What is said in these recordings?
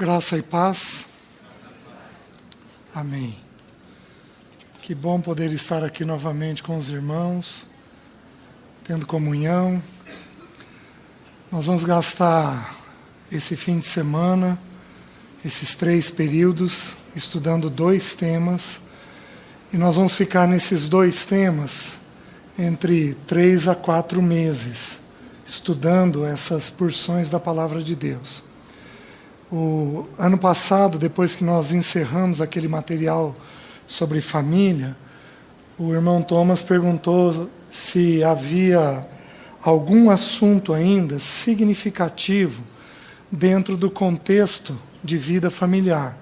Graça e paz. Amém. Que bom poder estar aqui novamente com os irmãos, tendo comunhão. Nós vamos gastar esse fim de semana, esses 3 períodos, estudando 2 temas. E nós vamos ficar nesses 2 temas entre 3 a 4 meses, estudando essas porções da Palavra de Deus. O ano passado, depois que nós encerramos aquele material sobre família, o irmão Thomas perguntou se havia algum assunto ainda significativo dentro do contexto de vida familiar.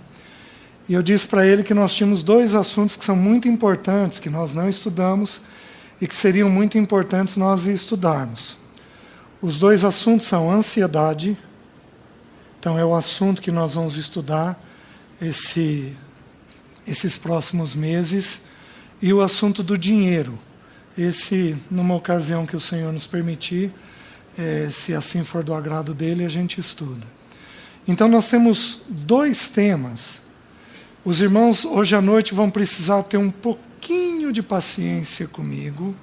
E eu disse para ele que nós tínhamos 2 assuntos que são muito importantes, que nós não estudamos e que seriam muito importantes nós estudarmos. Os 2 assuntos são ansiedade. Então é o assunto que nós vamos estudar esses próximos meses, e o assunto do dinheiro. Esse, numa ocasião que o Senhor nos permitir, se assim for do agrado dele, a gente estuda. Então nós temos 2 temas. Os irmãos hoje à noite vão precisar ter um pouquinho de paciência comigo.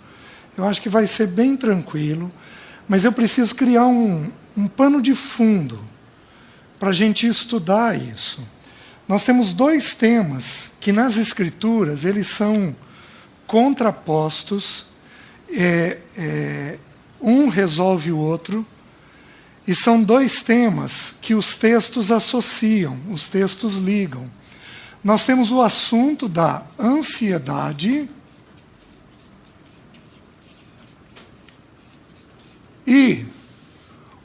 Eu acho que vai ser bem tranquilo, mas eu preciso criar um pano de fundo para a gente estudar isso. Nós temos 2 temas que nas Escrituras eles são contrapostos, um resolve o outro, e são 2 temas que os textos associam, os textos ligam. Nós temos o assunto da ansiedade e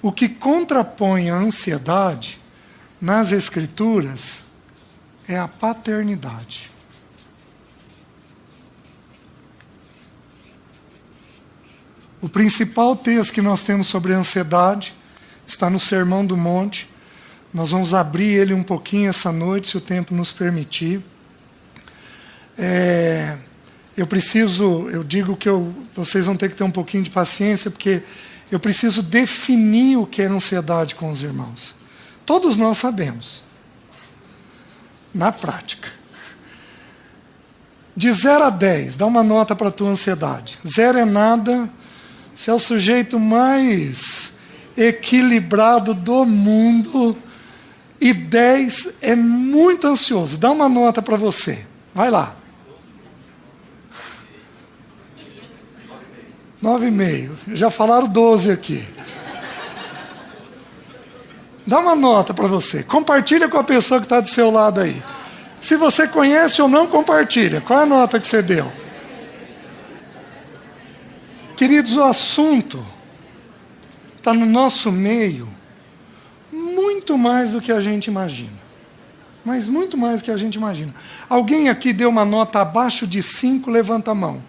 o que contrapõe a ansiedade nas Escrituras é a paternidade. O principal texto que nós temos sobre a ansiedade está no Sermão do Monte. Nós vamos abrir ele um pouquinho essa noite, se o tempo nos permitir. Eu digo que vocês vão ter que ter um pouquinho de paciência, porque eu preciso definir o que é ansiedade com os irmãos. Todos nós sabemos, na prática. De 0 a 10, dá uma nota para a tua ansiedade. 0 é nada, você é o sujeito mais equilibrado do mundo, e 10 é muito ansioso. Dá uma nota para você. Vai lá. 9,5. Já falaram 12 aqui. Dá uma nota para você. Compartilha com a pessoa que está do seu lado aí. Se você conhece ou não, compartilha. Qual é a nota que você deu? Queridos, o assunto está no nosso meio muito mais do que a gente imagina. Mas muito mais do que a gente imagina. Alguém aqui deu uma nota abaixo de 5, levanta a mão.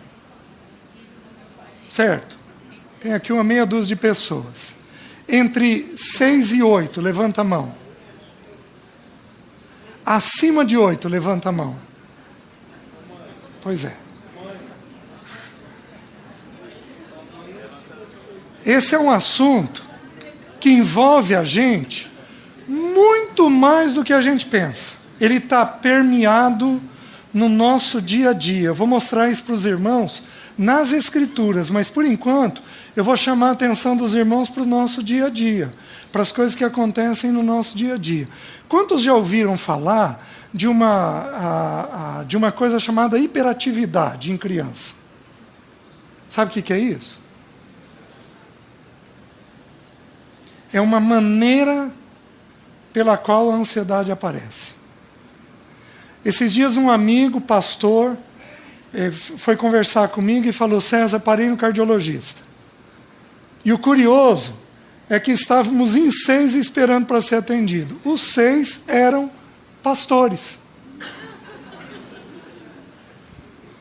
Certo? Tem aqui uma meia dúzia de pessoas. Entre 6 e 8, levanta a mão. Acima de 8, levanta a mão. Pois é. Esse é um assunto que envolve a gente muito mais do que a gente pensa. Ele está permeado no nosso dia a dia. Eu vou mostrar isso para os irmãos nas Escrituras, mas por enquanto eu vou chamar a atenção dos irmãos para o nosso dia a dia, para as coisas que acontecem no nosso dia a dia. Quantos já ouviram falar de uma coisa chamada hiperatividade em criança? Sabe o que é isso? É uma maneira pela qual a ansiedade aparece. Esses dias um amigo, pastor, foi conversar comigo e falou: César, parei no cardiologista. E o curioso é que estávamos em 6 esperando para ser atendido. Os 6 eram pastores.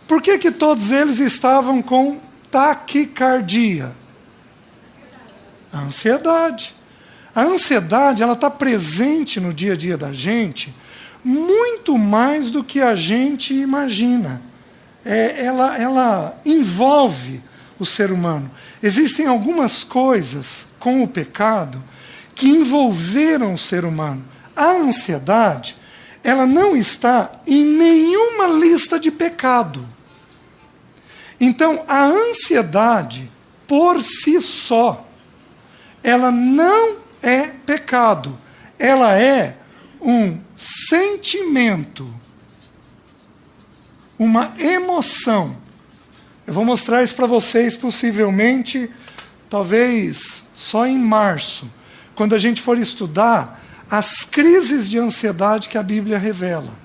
Por que todos eles estavam com taquicardia? A ansiedade. A ansiedade, ela está presente no dia a dia da gente muito mais do que a gente imagina. Ela envolve o ser humano. Existem algumas coisas com o pecado que envolveram o ser humano. A ansiedade, ela não está em nenhuma lista de pecado. Então, a ansiedade, por si só, ela não é pecado. Ela é um sentimento, uma emoção. Eu vou mostrar isso para vocês, possivelmente, talvez só em março, quando a gente for estudar as crises de ansiedade que a Bíblia revela.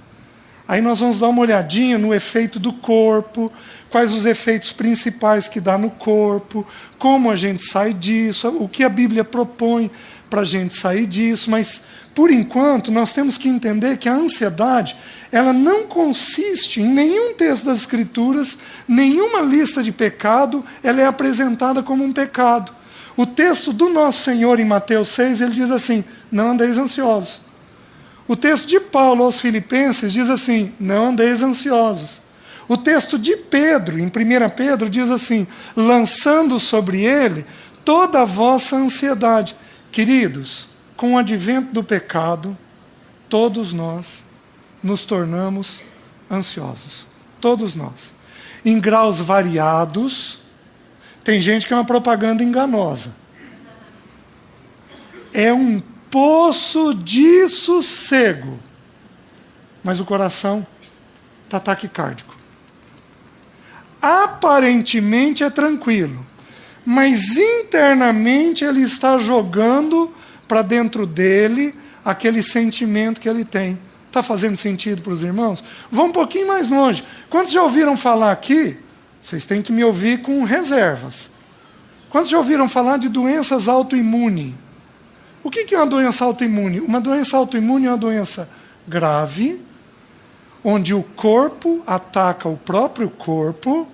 Aí nós vamos dar uma olhadinha no efeito do corpo, quais os efeitos principais que dá no corpo, como a gente sai disso, o que a Bíblia propõe para a gente sair disso. Mas, por enquanto, nós temos que entender que a ansiedade, ela não consiste em nenhum texto das Escrituras, nenhuma lista de pecado, ela é apresentada como um pecado. O texto do nosso Senhor em Mateus 6, ele diz assim: não andeis ansiosos. O texto de Paulo aos Filipenses diz assim: não andeis ansiosos. O texto de Pedro, em 1 Pedro, diz assim: lançando sobre ele toda a vossa ansiedade. Queridos, com o advento do pecado, todos nós nos tornamos ansiosos. Todos nós. Em graus variados. Tem gente que é uma propaganda enganosa. É um poço de sossego, mas o coração está taquicárdico. Aparentemente é tranquilo, mas internamente ele está jogando para dentro dele aquele sentimento que ele tem. Está fazendo sentido para os irmãos? Vamos um pouquinho mais longe. Quantos já ouviram falar aqui? Vocês têm que me ouvir com reservas. Quantos já ouviram falar de doenças autoimunes? O que é uma doença autoimune? Uma doença autoimune é uma doença grave, onde o corpo ataca o próprio corpo,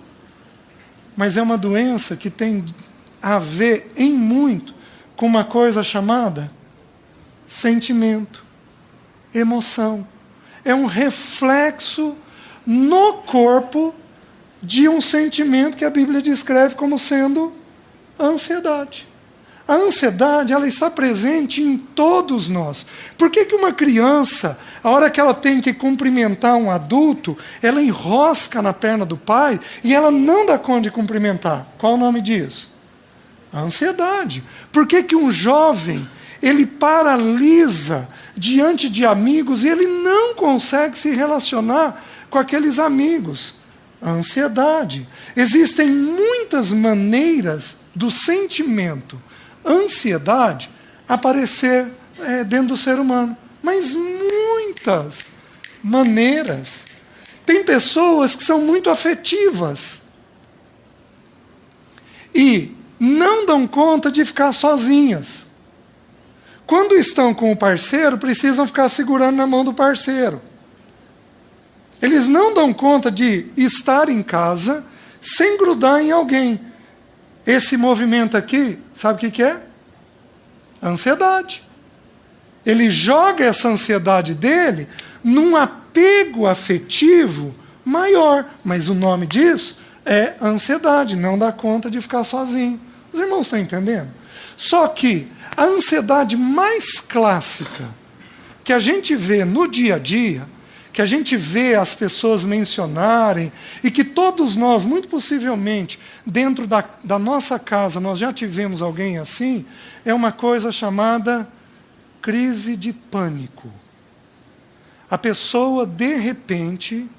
mas é uma doença que tem a ver em muito com uma coisa chamada sentimento, emoção. É um reflexo no corpo de um sentimento que a Bíblia descreve como sendo a ansiedade. A ansiedade, ela está presente em todos nós. Por que uma criança, a hora que ela tem que cumprimentar um adulto, ela enrosca na perna do pai e ela não dá conta de cumprimentar? Qual o nome disso? A ansiedade. Por que um jovem, ele paralisa diante de amigos e ele não consegue se relacionar com aqueles amigos? A ansiedade. Existem muitas maneiras do sentimento ansiedade aparecer dentro do ser humano. Mas muitas maneiras. Tem pessoas que são muito afetivas e não dão conta de ficar sozinhas. Quando estão com o parceiro, precisam ficar segurando na mão do parceiro. Eles não dão conta de estar em casa sem grudar em alguém. Esse movimento aqui, sabe o que é? Ansiedade. Ele joga essa ansiedade dele num apego afetivo maior. Mas o nome disso é ansiedade, não dá conta de ficar sozinho. Os irmãos estão entendendo? Só que a ansiedade mais clássica que a gente vê no dia a dia, que a gente vê as pessoas mencionarem, e que todos nós, muito possivelmente, dentro da nossa casa, nós já tivemos alguém assim, é uma coisa chamada crise de pânico. A pessoa, de repente,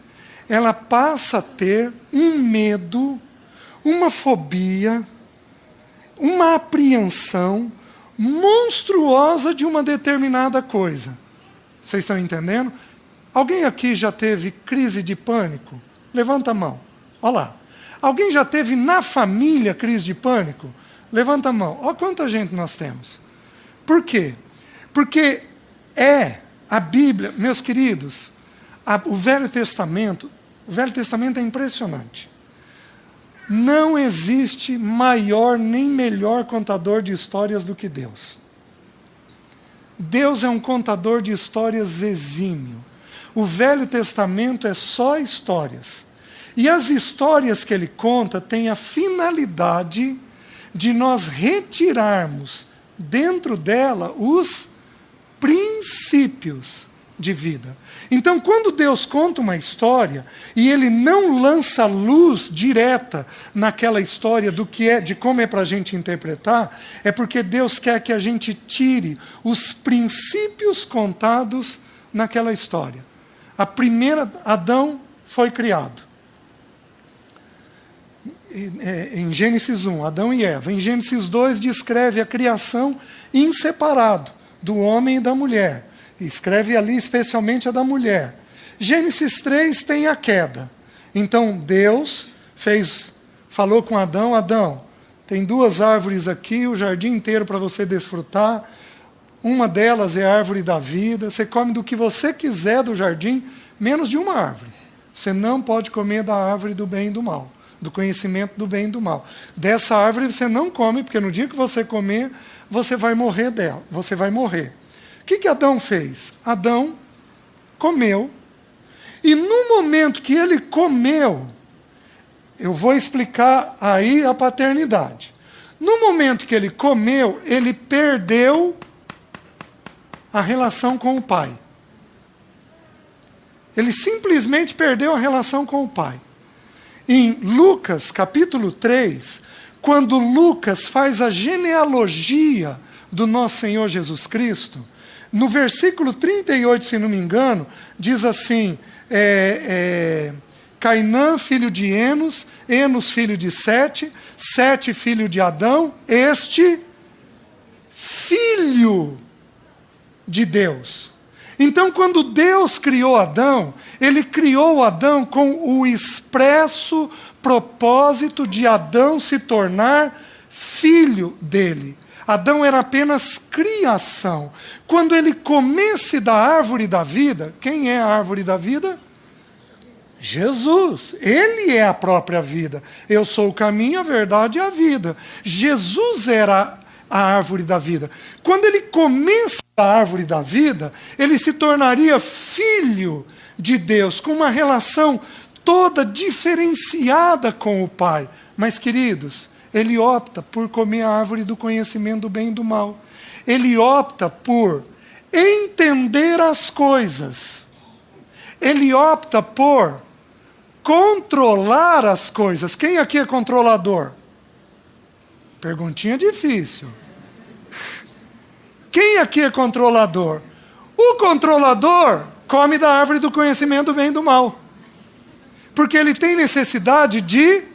ela passa a ter um medo, uma fobia, uma apreensão monstruosa de uma determinada coisa. Vocês estão entendendo? Alguém aqui já teve crise de pânico? Levanta a mão. Olha lá. Alguém já teve na família crise de pânico? Levanta a mão. Olha quanta gente nós temos. Por quê? Porque a Bíblia, meus queridos, o Velho Testamento é impressionante. Não existe maior nem melhor contador de histórias do que Deus. Deus é um contador de histórias exímio. O Velho Testamento é só histórias. E as histórias que ele conta têm a finalidade de nós retirarmos dentro dela os princípios de vida. Então, quando Deus conta uma história e Ele não lança luz direta naquela história do que é, de como é para a gente interpretar, é porque Deus quer que a gente tire os princípios contados naquela história. A primeira, Adão foi criado. Em Gênesis 1, Adão e Eva. Em Gênesis 2, descreve a criação em separado, do homem e da mulher. Escreve ali especialmente a da mulher. Gênesis 3 tem a queda. Então Deus falou com Adão: Adão, tem 2 árvores aqui, o jardim inteiro para você desfrutar. Uma delas é a árvore da vida. Você come do que você quiser do jardim, menos de uma árvore. Você não pode comer da árvore do bem e do mal, do conhecimento do bem e do mal. Dessa árvore você não come, porque no dia que você comer, você vai morrer dela. Você vai morrer. O que Adão fez? Adão comeu, e no momento que ele comeu, eu vou explicar aí a paternidade. No momento que ele comeu, ele perdeu a relação com o pai. Ele simplesmente perdeu a relação com o pai. Em Lucas, capítulo 3, quando Lucas faz a genealogia do nosso Senhor Jesus Cristo, no versículo 38, se não me engano, diz assim: Cainã, filho de Enos, Enos, filho de Sete, Sete, filho de Adão, este filho de Deus. Então, quando Deus criou Adão, Ele criou Adão com o expresso propósito de Adão se tornar filho dele. Adão era apenas criação. Quando ele comesse da árvore da vida, quem é a árvore da vida? Jesus. Ele é a própria vida. Eu sou o caminho, a verdade e a vida. Jesus era a árvore da vida. Quando ele comesse da árvore da vida, ele se tornaria filho de Deus, com uma relação toda diferenciada com o Pai. Mas, queridos, ele opta por comer a árvore do conhecimento do bem e do mal. Ele opta por entender as coisas. Ele opta por controlar as coisas. Quem aqui é controlador? Perguntinha difícil. Quem aqui é controlador? O controlador come da árvore do conhecimento do bem e do mal. Porque ele tem necessidade de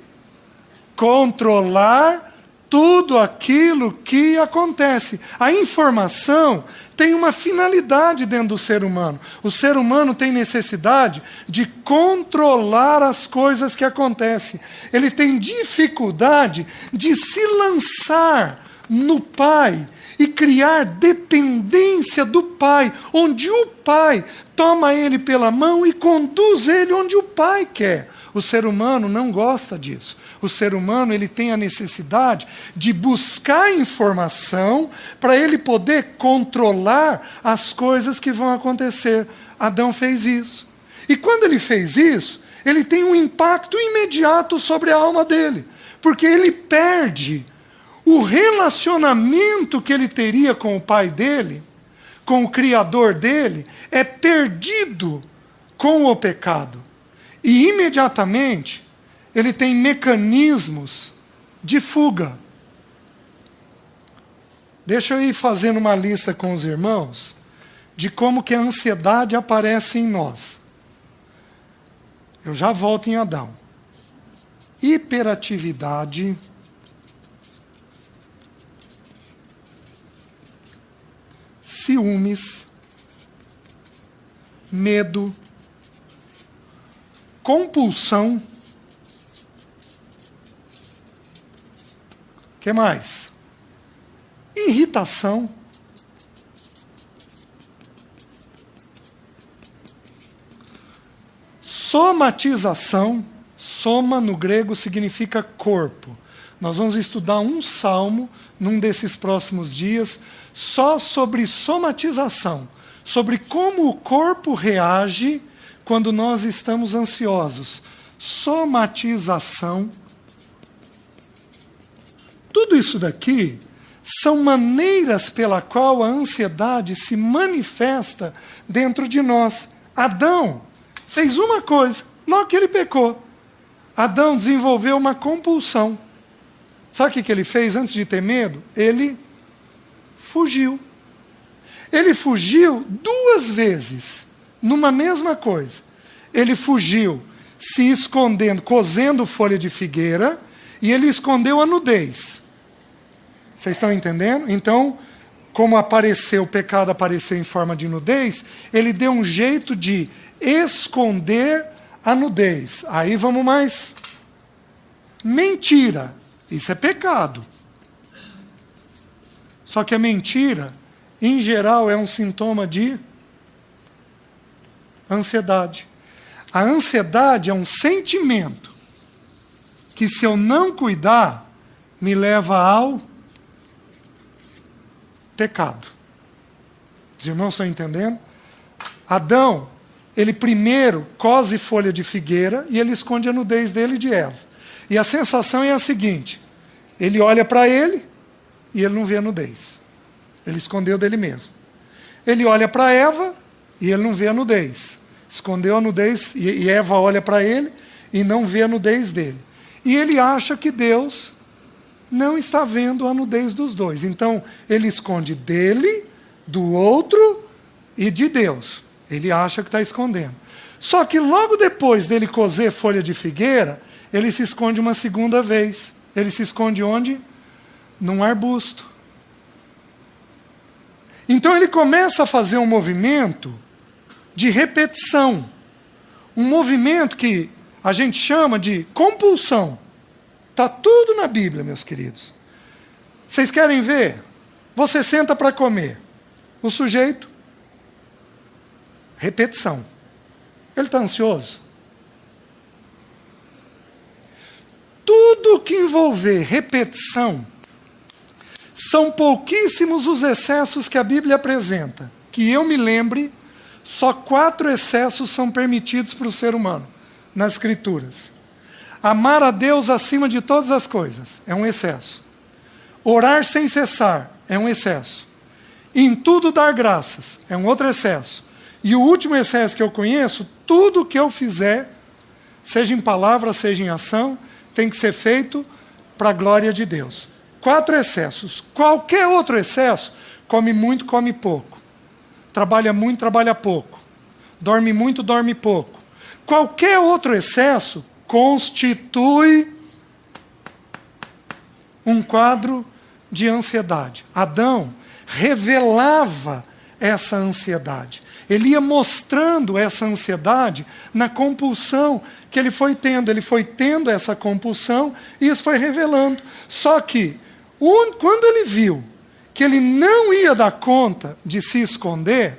controlar tudo aquilo que acontece. A informação tem uma finalidade dentro do ser humano. O ser humano tem necessidade de controlar as coisas que acontecem. Ele tem dificuldade de se lançar no Pai e criar dependência do Pai, onde o Pai toma ele pela mão e conduz ele onde o Pai quer. O ser humano não gosta disso. O ser humano, ele tem a necessidade de buscar informação para ele poder controlar as coisas que vão acontecer. Adão fez isso. E quando ele fez isso, ele tem um impacto imediato sobre a alma dele, porque ele perde o relacionamento que ele teria com o pai dele, com o Criador dele, é perdido com o pecado. E imediatamente ele tem mecanismos de fuga. Deixa eu ir fazendo uma lista com os irmãos de como que a ansiedade aparece em nós. Eu já volto em Adão. Hiperatividade, ciúmes, medo, compulsão. O que mais? Irritação. Somatização. Soma no grego significa corpo. Nós vamos estudar um salmo num desses próximos dias só sobre somatização, sobre como o corpo reage quando nós estamos ansiosos. Somatização. Tudo isso daqui são maneiras pela qual a ansiedade se manifesta dentro de nós. Adão fez uma coisa, logo que ele pecou. Adão desenvolveu uma compulsão. Sabe o que ele fez antes de ter medo? Ele fugiu. Ele fugiu 2 vezes, numa mesma coisa. Ele fugiu se escondendo, cozendo folha de figueira, e ele escondeu a nudez. Vocês estão entendendo? Então, como o pecado apareceu em forma de nudez, ele deu um jeito de esconder a nudez. Aí vamos mais. Mentira. Isso é pecado. Só que a mentira, em geral, é um sintoma de ansiedade. A ansiedade é um sentimento que, se eu não cuidar, me leva ao pecado. Os irmãos estão entendendo? Adão, ele primeiro cose folha de figueira e ele esconde a nudez dele e de Eva. E a sensação é a seguinte: ele olha para ele e ele não vê a nudez. Ele escondeu dele mesmo. Ele olha para Eva e ele não vê a nudez. Escondeu a nudez e Eva olha para ele e não vê a nudez dele. E ele acha que Deus não está vendo a nudez dos dois. Então, ele esconde dele, do outro e de Deus. Ele acha que está escondendo. Só que logo depois dele cozer folha de figueira, ele se esconde uma segunda vez. Ele se esconde onde? Num arbusto. Então ele começa a fazer um movimento de repetição. Um movimento que a gente chama de compulsão. Está tudo na Bíblia, meus queridos. Vocês querem ver? Você senta para comer. O sujeito, repetição. Ele está ansioso? Tudo que envolver repetição, são pouquíssimos os excessos que a Bíblia apresenta. Que eu me lembre, só 4 excessos são permitidos para o ser humano nas Escrituras. Amar a Deus acima de todas as coisas é um excesso. Orar sem cessar é um excesso. Em tudo dar graças é um outro excesso. E o último excesso que eu conheço, tudo que eu fizer, seja em palavra, seja em ação, tem que ser feito para a glória de Deus. 4 excessos. Qualquer outro excesso, come muito, come pouco. Trabalha muito, trabalha pouco. Dorme muito, dorme pouco. Qualquer outro excesso constitui um quadro de ansiedade. Adão revelava essa ansiedade. Ele ia mostrando essa ansiedade na compulsão que ele foi tendo. Ele foi tendo essa compulsão e isso foi revelando. Só que, quando ele viu que ele não ia dar conta de se esconder,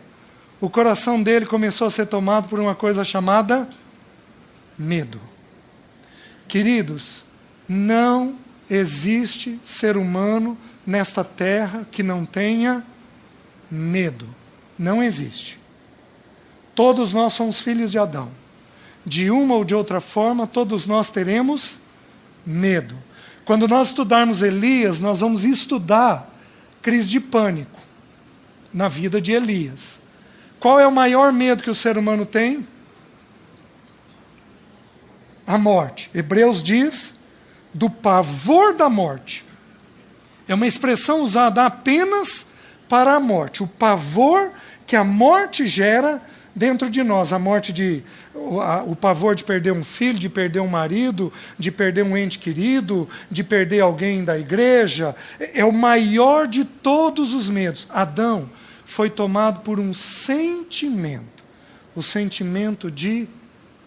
o coração dele começou a ser tomado por uma coisa chamada medo. Queridos, não existe ser humano nesta terra que não tenha medo. Não existe. Todos nós somos filhos de Adão. De uma ou de outra forma, todos nós teremos medo. Quando nós estudarmos Elias, nós vamos estudar crise de pânico na vida de Elias. Qual é o maior medo que o ser humano tem? A morte. Hebreus diz do pavor da morte. É uma expressão usada apenas para a morte. O pavor que a morte gera dentro de nós. O pavor de perder um filho, de perder um marido, de perder um ente querido, de perder alguém da igreja. É o maior de todos os medos. Adão foi tomado por um sentimento. O sentimento de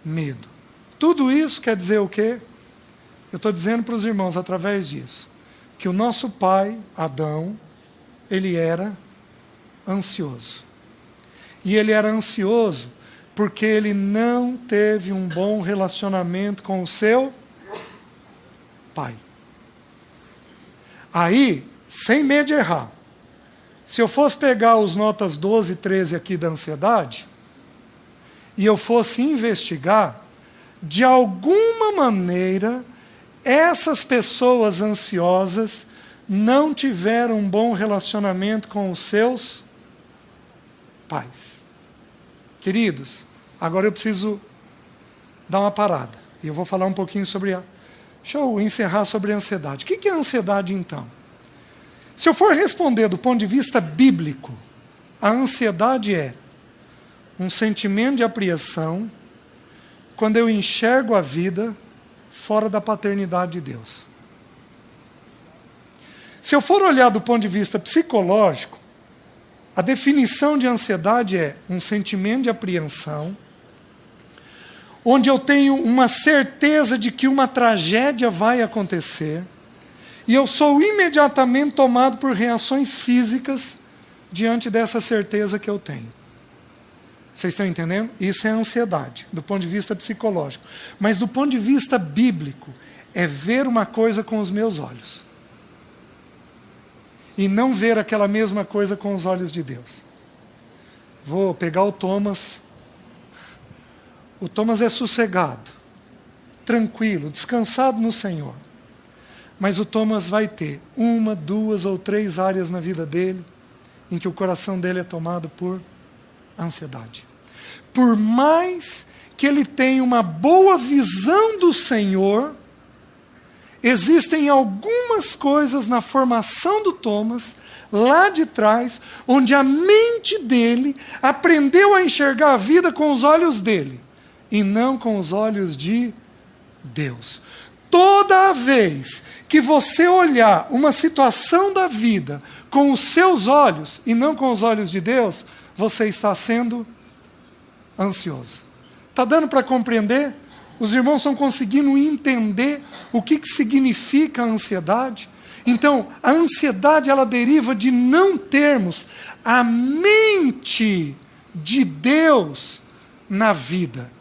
medo. Tudo isso quer dizer o quê? Eu estou dizendo para os irmãos, através disso, que o nosso pai, Adão, ele era ansioso. E ele era ansioso porque ele não teve um bom relacionamento com o seu pai. Aí, sem medo de errar, se eu fosse pegar os notas 12 e 13 aqui da ansiedade, e eu fosse investigar, de alguma maneira, essas pessoas ansiosas não tiveram um bom relacionamento com os seus pais. Queridos, agora eu preciso dar uma parada. E eu vou falar um pouquinho sobre Deixa eu encerrar sobre a ansiedade. O que é a ansiedade, então? Se eu for responder do ponto de vista bíblico, a ansiedade é um sentimento de apreensão quando eu enxergo a vida fora da paternidade de Deus. Se eu for olhar do ponto de vista psicológico, a definição de ansiedade é um sentimento de apreensão, onde eu tenho uma certeza de que uma tragédia vai acontecer, e eu sou imediatamente tomado por reações físicas diante dessa certeza que eu tenho. Vocês estão entendendo? Isso é ansiedade, do ponto de vista psicológico. Mas do ponto de vista bíblico, é ver uma coisa com os meus olhos. E não ver aquela mesma coisa com os olhos de Deus. Vou pegar o Thomas. O Thomas é sossegado, tranquilo, descansado no Senhor. Mas o Thomas vai ter 1, 2 ou 3 áreas na vida dele em que o coração dele é tomado por ansiedade. Por mais que ele tenha uma boa visão do Senhor, existem algumas coisas na formação do Thomas, lá de trás, onde a mente dele aprendeu a enxergar a vida com os olhos dele, e não com os olhos de Deus. Toda vez que você olhar uma situação da vida com os seus olhos, e não com os olhos de Deus, você está sendo ansioso. Está dando para compreender? Os irmãos estão conseguindo entender o que significa a ansiedade? Então, a ansiedade, ela deriva de não termos a mente de Deus na vida.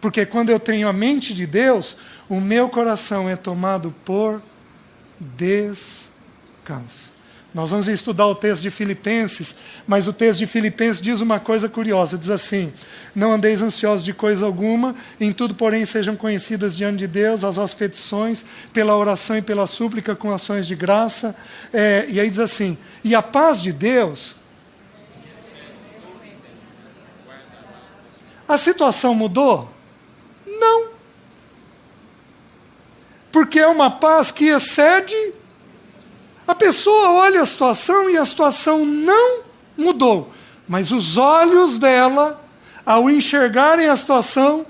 Porque quando eu tenho a mente de Deus, o meu coração é tomado por descanso. Nós vamos estudar o texto de Filipenses, mas o texto de Filipenses diz uma coisa curiosa, diz assim: não andeis ansiosos de coisa alguma, em tudo, porém, sejam conhecidas diante de Deus as vossas petições, pela oração e pela súplica, com ações de graça. E aí diz assim, e a paz de Deus... A situação mudou? Não. Porque é uma paz que excede... A pessoa olha a situação e a situação não mudou. Mas os olhos dela, ao enxergarem a situação,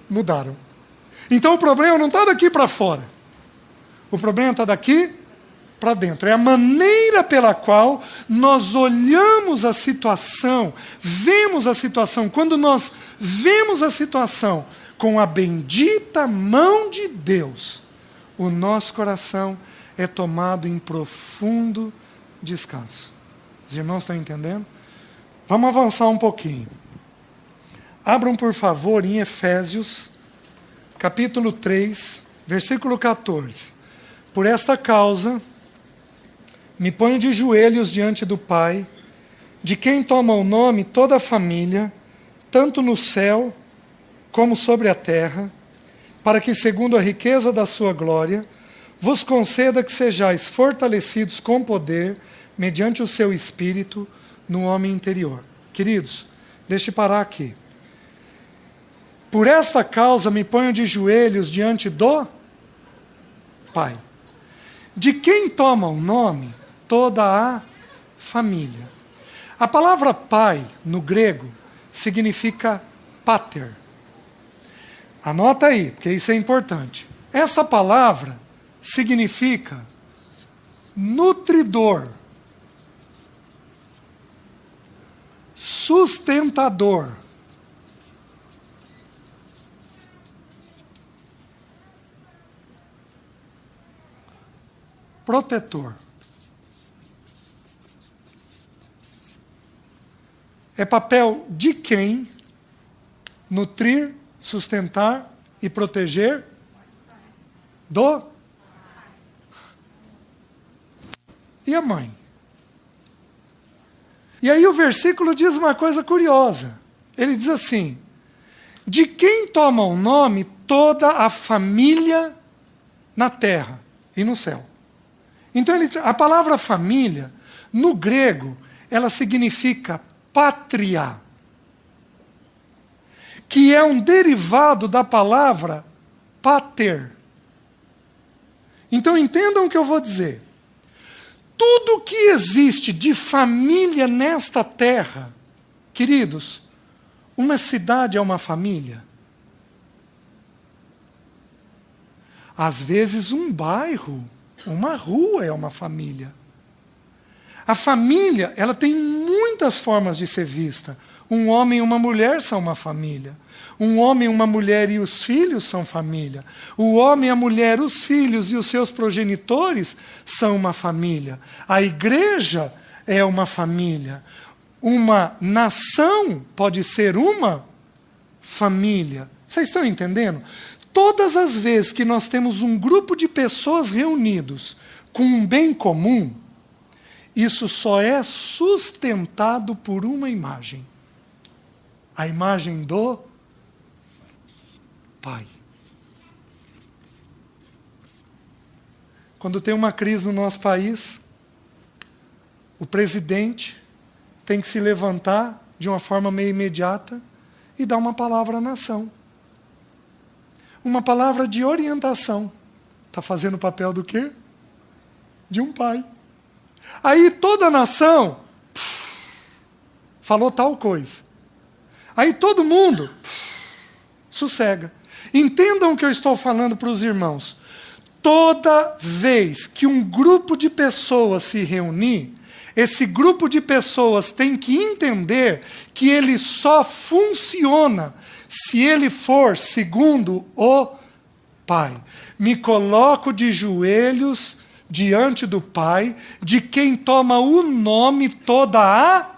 mudaram. Então o problema não está daqui para fora. O problema está daqui para dentro. É a maneira pela qual nós olhamos a situação, vemos a situação. Quando nós vemos a situação com a bendita mão de Deus, o nosso coração é tomado em profundo descanso. Os irmãos estão entendendo? Vamos avançar um pouquinho. Abram, por favor, em Efésios, capítulo 3, versículo 14. Por esta causa, me ponho de joelhos diante do Pai, de quem toma o nome toda a família, tanto no céu como sobre a terra, para que, segundo a riqueza da sua glória, vos conceda que sejais fortalecidos com poder, mediante o seu Espírito, no homem interior. Queridos, deixe parar aqui. Por esta causa me ponho de joelhos diante do Pai, de quem toma o nome toda a família. A palavra pai, no grego, significa pater. Anota aí, porque isso é importante. Essa palavra significa nutridor, sustentador, protetor. É papel de quem nutrir, sustentar e proteger do... E a mãe? E aí o versículo diz uma coisa curiosa. Ele diz assim, de quem toma o nome toda a família na terra e no céu. Então, a palavra família, no grego, ela significa pátria, que é um derivado da palavra pater. Então, entendam o que eu vou dizer. Tudo que existe de família nesta terra, queridos, uma cidade é uma família. Às vezes um bairro, uma rua é uma família. A família, ela tem muitas formas de ser vista. Um homem e uma mulher são uma família. Um homem, uma mulher e os filhos são família. O homem, a mulher, os filhos e os seus progenitores são uma família. A igreja é uma família. Uma nação pode ser uma família. Vocês estão entendendo? Todas as vezes que nós temos um grupo de pessoas reunidos com um bem comum, isso só é sustentado por uma imagem. A imagem do Pai. Quando tem uma crise no nosso país, o presidente tem que se levantar de uma forma meio imediata e dar uma palavra à nação. Uma palavra de orientação. Está fazendo o papel do quê? De um pai. Aí toda a nação falou tal coisa. Aí todo mundo sossega. Entendam o que eu estou falando para os irmãos. Toda vez que um grupo de pessoas se reunir, esse grupo de pessoas tem que entender que ele só funciona se ele for segundo o Pai. Me coloco de joelhos diante do Pai, de quem toma o nome toda a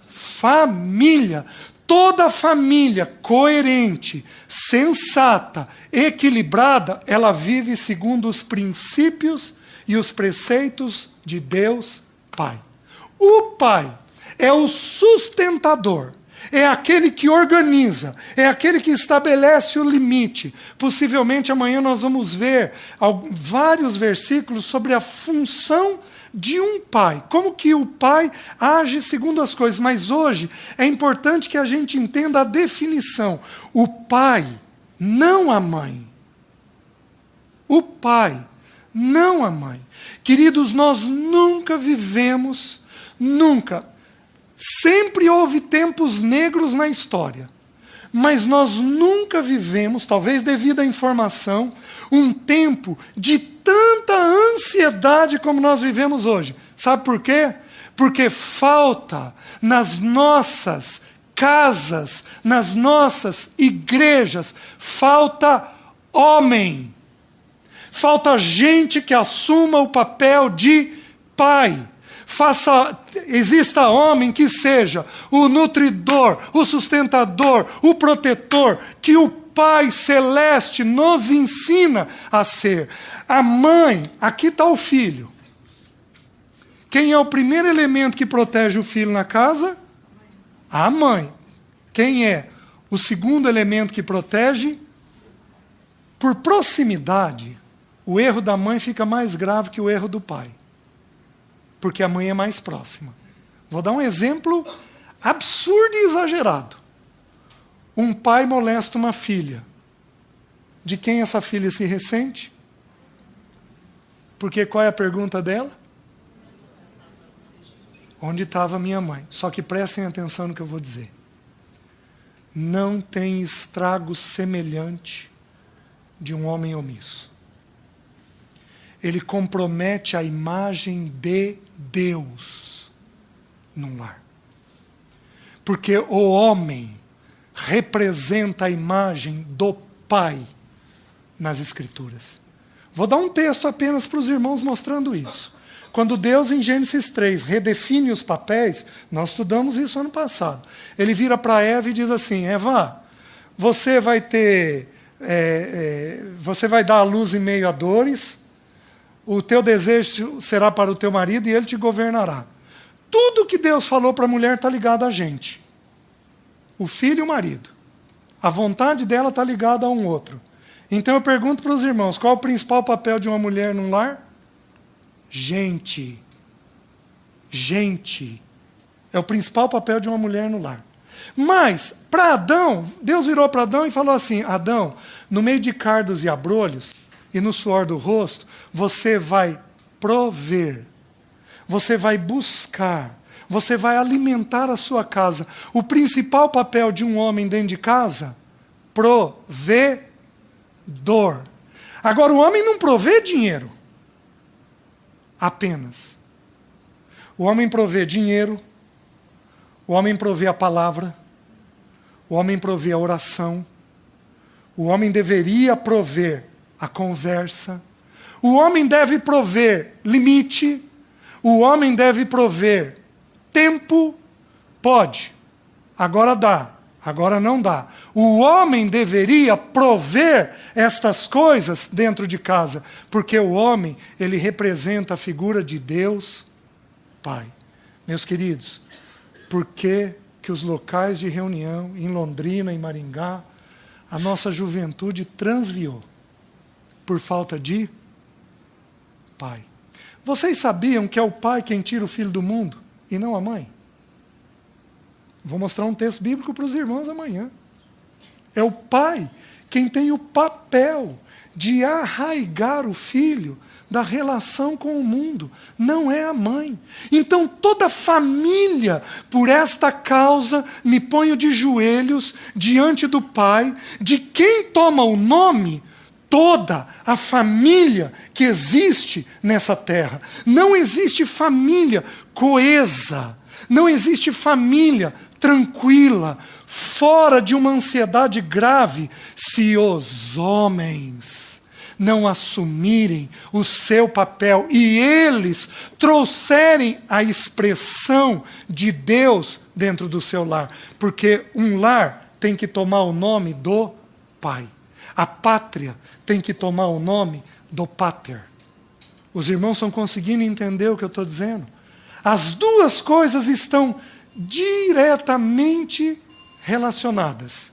família. Toda família coerente, sensata, equilibrada, ela vive segundo os princípios e os preceitos de Deus Pai. O Pai é o sustentador, é aquele que organiza, é aquele que estabelece o limite. Possivelmente amanhã nós vamos ver vários versículos sobre a função de um pai, como que o pai age segundo as coisas. Mas hoje é importante que a gente entenda a definição. O pai, não a mãe. O pai, não a mãe. Queridos, nós nunca vivemos, nunca. Sempre houve tempos negros na história, mas nós nunca vivemos, talvez devido à informação, um tempo de tanta ansiedade como nós vivemos hoje. Sabe por quê? Porque falta nas nossas casas, nas nossas igrejas, falta homem. Falta gente que assuma o papel de pai. Exista homem que seja o nutridor, o sustentador, o protetor, que o Pai Celeste nos ensina a ser. A mãe, aqui está o filho. Quem é o primeiro elemento que protege o filho na casa? A mãe. Quem é o segundo elemento que protege? Por proximidade, o erro da mãe fica mais grave que o erro do pai. Porque a mãe é mais próxima. Vou dar um exemplo absurdo e exagerado. Um pai molesta uma filha. De quem essa filha se ressente? Porque qual é a pergunta dela? Onde estava minha mãe? Só que prestem atenção no que eu vou dizer. Não tem estrago semelhante de um homem omisso. Ele compromete a imagem de Deus num lar. Porque o homem representa a imagem do Pai nas Escrituras. Vou dar um texto apenas para os irmãos mostrando isso. Quando Deus, em Gênesis 3, redefine os papéis, nós estudamos isso ano passado. Ele vira para Eva e diz assim: Eva, você vai vai dar à luz em meio a dores, o teu desejo será para o teu marido e ele te governará. Tudo que Deus falou para a mulher está ligado a gente. O filho e o marido. A vontade dela está ligada a um outro. Então eu pergunto para os irmãos, qual é o principal papel de uma mulher num lar? Gente. É o principal papel de uma mulher no lar. Mas, para Adão, Deus virou para Adão e falou assim: Adão, no meio de cardos e abrolhos, e no suor do rosto, você vai prover, você vai buscar, você vai alimentar a sua casa. O principal papel de um homem dentro de casa, provedor. Agora, o homem não provê dinheiro apenas. O homem provê dinheiro, o homem provê a palavra, o homem provê a oração, o homem deveria prover a conversa, o homem deve prover limite, o homem deve prover tempo. Pode, agora dá, agora não dá. O homem deveria prover estas coisas dentro de casa, porque o homem, ele representa a figura de Deus Pai. Meus queridos, por que os locais de reunião em Londrina, em Maringá, a nossa juventude transviou? Por falta de pai. Vocês sabiam que é o pai quem tira o filho do mundo e não a mãe? Vou mostrar um texto bíblico para os irmãos amanhã. É o pai quem tem o papel de arraigar o filho da relação com o mundo, não é a mãe. Então toda família, por esta causa, me ponho de joelhos diante do Pai, de quem toma o nome toda a família que existe nessa terra. Não existe família coesa, não existe família tranquila, fora de uma ansiedade grave, se os homens não assumirem o seu papel e eles trouxerem a expressão de Deus dentro do seu lar. Porque um lar tem que tomar o nome do pai. A pátria tem que tomar o nome do pater. Os irmãos estão conseguindo entender o que eu estou dizendo? As duas coisas estão diretamente relacionadas.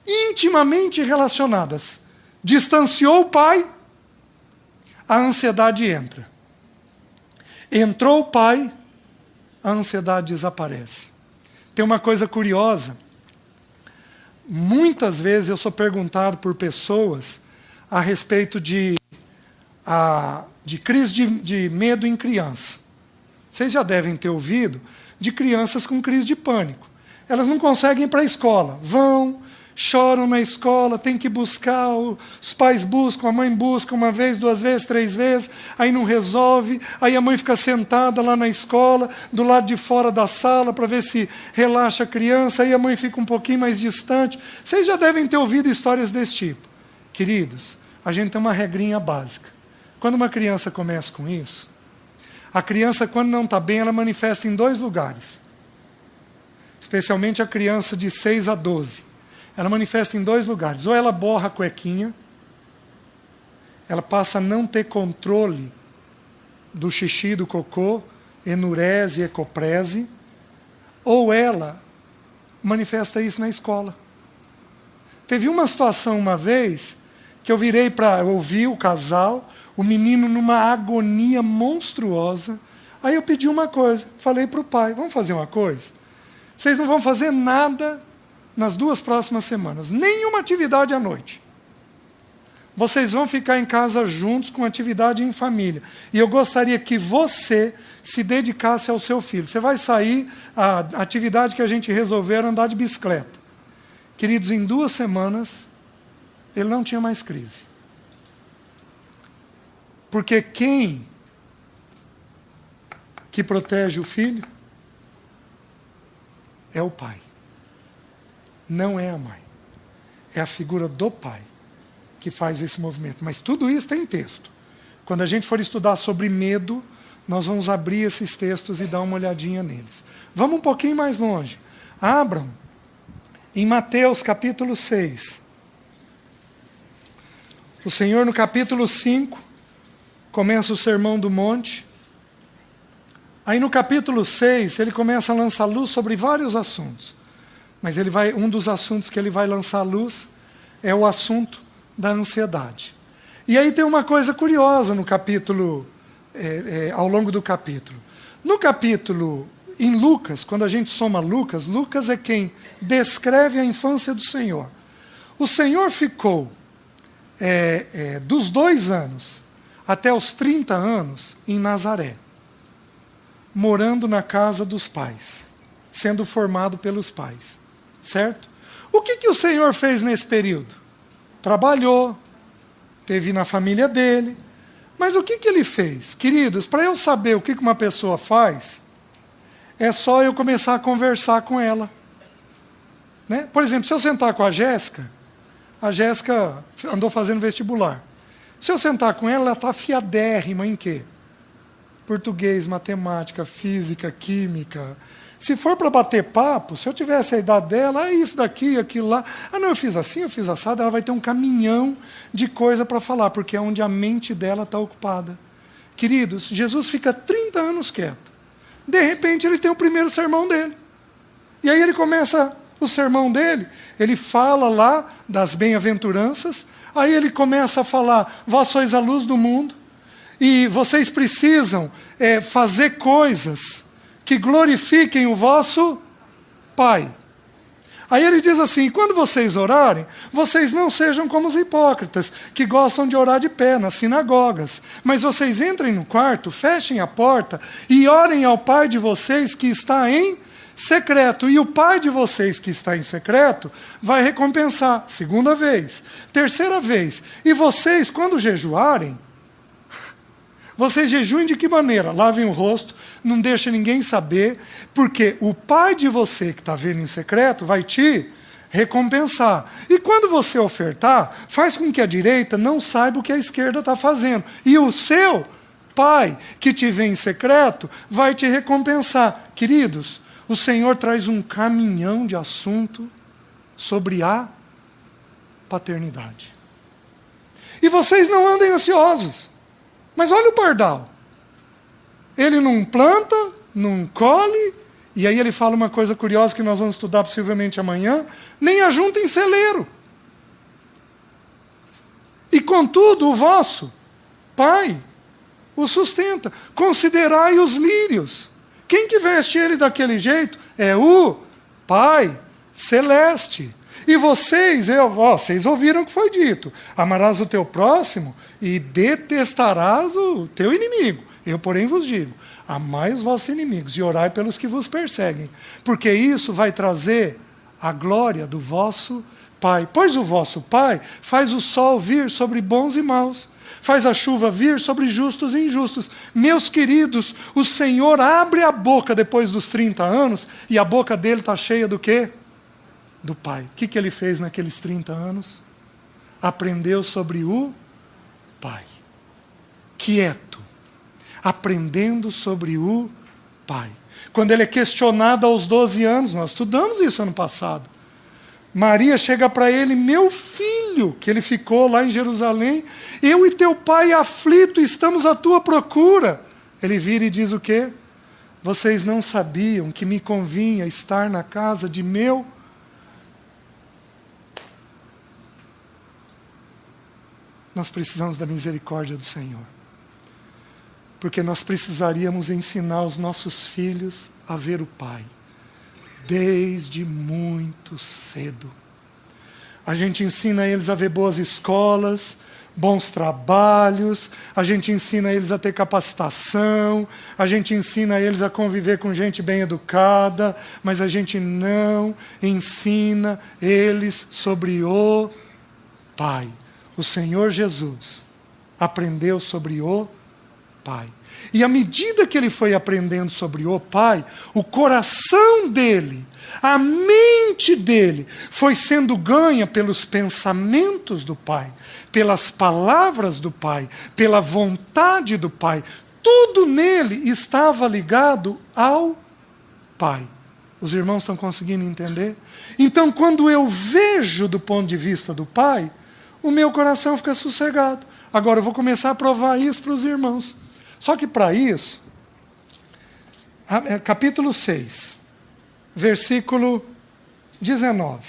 Intimamente relacionadas. Distanciou o pai, a ansiedade entra. Entrou o pai, a ansiedade desaparece. Tem uma coisa curiosa. Muitas vezes eu sou perguntado por pessoas a respeito de crise de medo em criança. Vocês já devem ter ouvido de crianças com crise de pânico. Elas não conseguem ir para a escola. Vão, choram na escola, tem que buscar, os pais buscam, a mãe busca uma vez, duas vezes, três vezes, aí não resolve, aí a mãe fica sentada lá na escola, do lado de fora da sala, para ver se relaxa a criança, aí a mãe fica um pouquinho mais distante. Vocês já devem ter ouvido histórias desse tipo. Queridos, a gente tem uma regrinha básica. Quando uma criança começa com isso, a criança, quando não está bem, ela manifesta em 2 lugares. Especialmente a criança de 6 a 12. Ela manifesta em 2 lugares. Ou ela borra a cuequinha, ela passa a não ter controle do xixi, do cocô, enurese, ecoprese, ou ela manifesta isso na escola. Teve uma situação uma vez que eu virei para ouvir o casal, o menino numa agonia monstruosa. Aí eu pedi uma coisa, falei para o pai: vamos fazer uma coisa? Vocês não vão fazer nada nas 2 próximas semanas, nenhuma atividade à noite. Vocês vão ficar em casa juntos com atividade em família. E eu gostaria que você se dedicasse ao seu filho. Você vai sair, a atividade que a gente resolveu era andar de bicicleta. Queridos, em 2 semanas, ele não tinha mais crise. Porque quem que protege o filho é o pai. Não é a mãe. É a figura do pai que faz esse movimento. Mas tudo isso tem texto. Quando a gente for estudar sobre medo, nós vamos abrir esses textos e dar uma olhadinha neles. Vamos um pouquinho mais longe. Abram em Mateus capítulo 6. O Senhor, no capítulo 5, começa o Sermão do Monte. Aí no capítulo 6, ele começa a lançar luz sobre vários assuntos. Mas um dos assuntos que ele vai lançar luz é o assunto da ansiedade. E aí tem uma coisa curiosa no capítulo ao longo do capítulo. No capítulo, em Lucas, quando a gente soma Lucas, Lucas é quem descreve a infância do Senhor. O Senhor ficou dos 2 anos até os 30 anos em Nazaré, morando na casa dos pais, sendo formado pelos pais, certo? O que o Senhor fez nesse período? Trabalhou, teve na família dele, mas o que ele fez? Queridos, para eu saber o que uma pessoa faz, é só eu começar a conversar com ela. Né? Por exemplo, se eu sentar com a Jéssica andou fazendo vestibular. Se eu sentar com ela, ela está afiadérrima em quê? Português, matemática, física, química. Se for para bater papo, se eu tivesse a idade dela, isso daqui, aquilo lá. Não, eu fiz assim, eu fiz assado, ela vai ter um caminhão de coisa para falar, porque é onde a mente dela está ocupada. Queridos, Jesus fica 30 anos quieto. De repente, ele tem o primeiro sermão dele. E aí ele começa o sermão dele, ele fala lá das bem-aventuranças, aí ele começa a falar, vós sois a luz do mundo, e vocês precisam fazer coisas que glorifiquem o vosso Pai. Aí ele diz assim, quando vocês orarem, vocês não sejam como os hipócritas, que gostam de orar de pé nas sinagogas, mas vocês entrem no quarto, fechem a porta e orem ao Pai de vocês que está em secreto. E o Pai de vocês que está em secreto vai recompensar. 2ª vez. 3ª vez. E vocês, quando jejuarem, vocês jejuem de que maneira? Lavem o rosto, não deixem ninguém saber, porque o Pai de você que está vendo em secreto vai te recompensar. E quando você ofertar, faz com que a direita não saiba o que a esquerda está fazendo. E o seu Pai que te vê em secreto vai te recompensar. Queridos, o Senhor traz um caminhão de assunto sobre a paternidade. E vocês não andem ansiosos. Mas olha o pardal. Ele não planta, não colhe, e aí ele fala uma coisa curiosa que nós vamos estudar possivelmente amanhã, nem ajunta em celeiro. E contudo, o vosso Pai o sustenta. Considerai os lírios. Quem que veste ele daquele jeito? É o Pai Celeste. E vocês ouviram o que foi dito. Amarás o teu próximo e detestarás o teu inimigo. Eu, porém, vos digo, amai os vossos inimigos e orai pelos que vos perseguem. Porque isso vai trazer a glória do vosso Pai. Pois o vosso Pai faz o sol vir sobre bons e maus. Faz a chuva vir sobre justos e injustos. Meus queridos, o Senhor abre a boca depois dos 30 anos e a boca dele está cheia do quê? Do Pai. O que ele fez naqueles 30 anos? Aprendeu sobre o Pai. Quieto. Aprendendo sobre o Pai. Quando ele é questionado aos 12 anos, nós estudamos isso ano passado. Maria chega para ele, meu filho, que ele ficou lá em Jerusalém, eu e teu pai aflito estamos à tua procura. Ele vira e diz o quê? Vocês não sabiam que me convinha estar na casa de meu pai? Nós precisamos da misericórdia do Senhor. Porque nós precisaríamos ensinar os nossos filhos a ver o Pai. Desde muito cedo. A gente ensina eles a ver boas escolas, bons trabalhos, a gente ensina eles a ter capacitação, a gente ensina eles a conviver com gente bem educada, mas a gente não ensina eles sobre o Pai. O Senhor Jesus aprendeu sobre o Pai. E à medida que ele foi aprendendo sobre o Pai, o coração dele, a mente dele, foi sendo ganha pelos pensamentos do Pai, pelas palavras do Pai, pela vontade do Pai. Tudo nele estava ligado ao Pai. Os irmãos estão conseguindo entender? Então, quando eu vejo do ponto de vista do Pai, o meu coração fica sossegado. Agora eu vou começar a provar isso para os irmãos. Só que para isso, capítulo 6, versículo 19.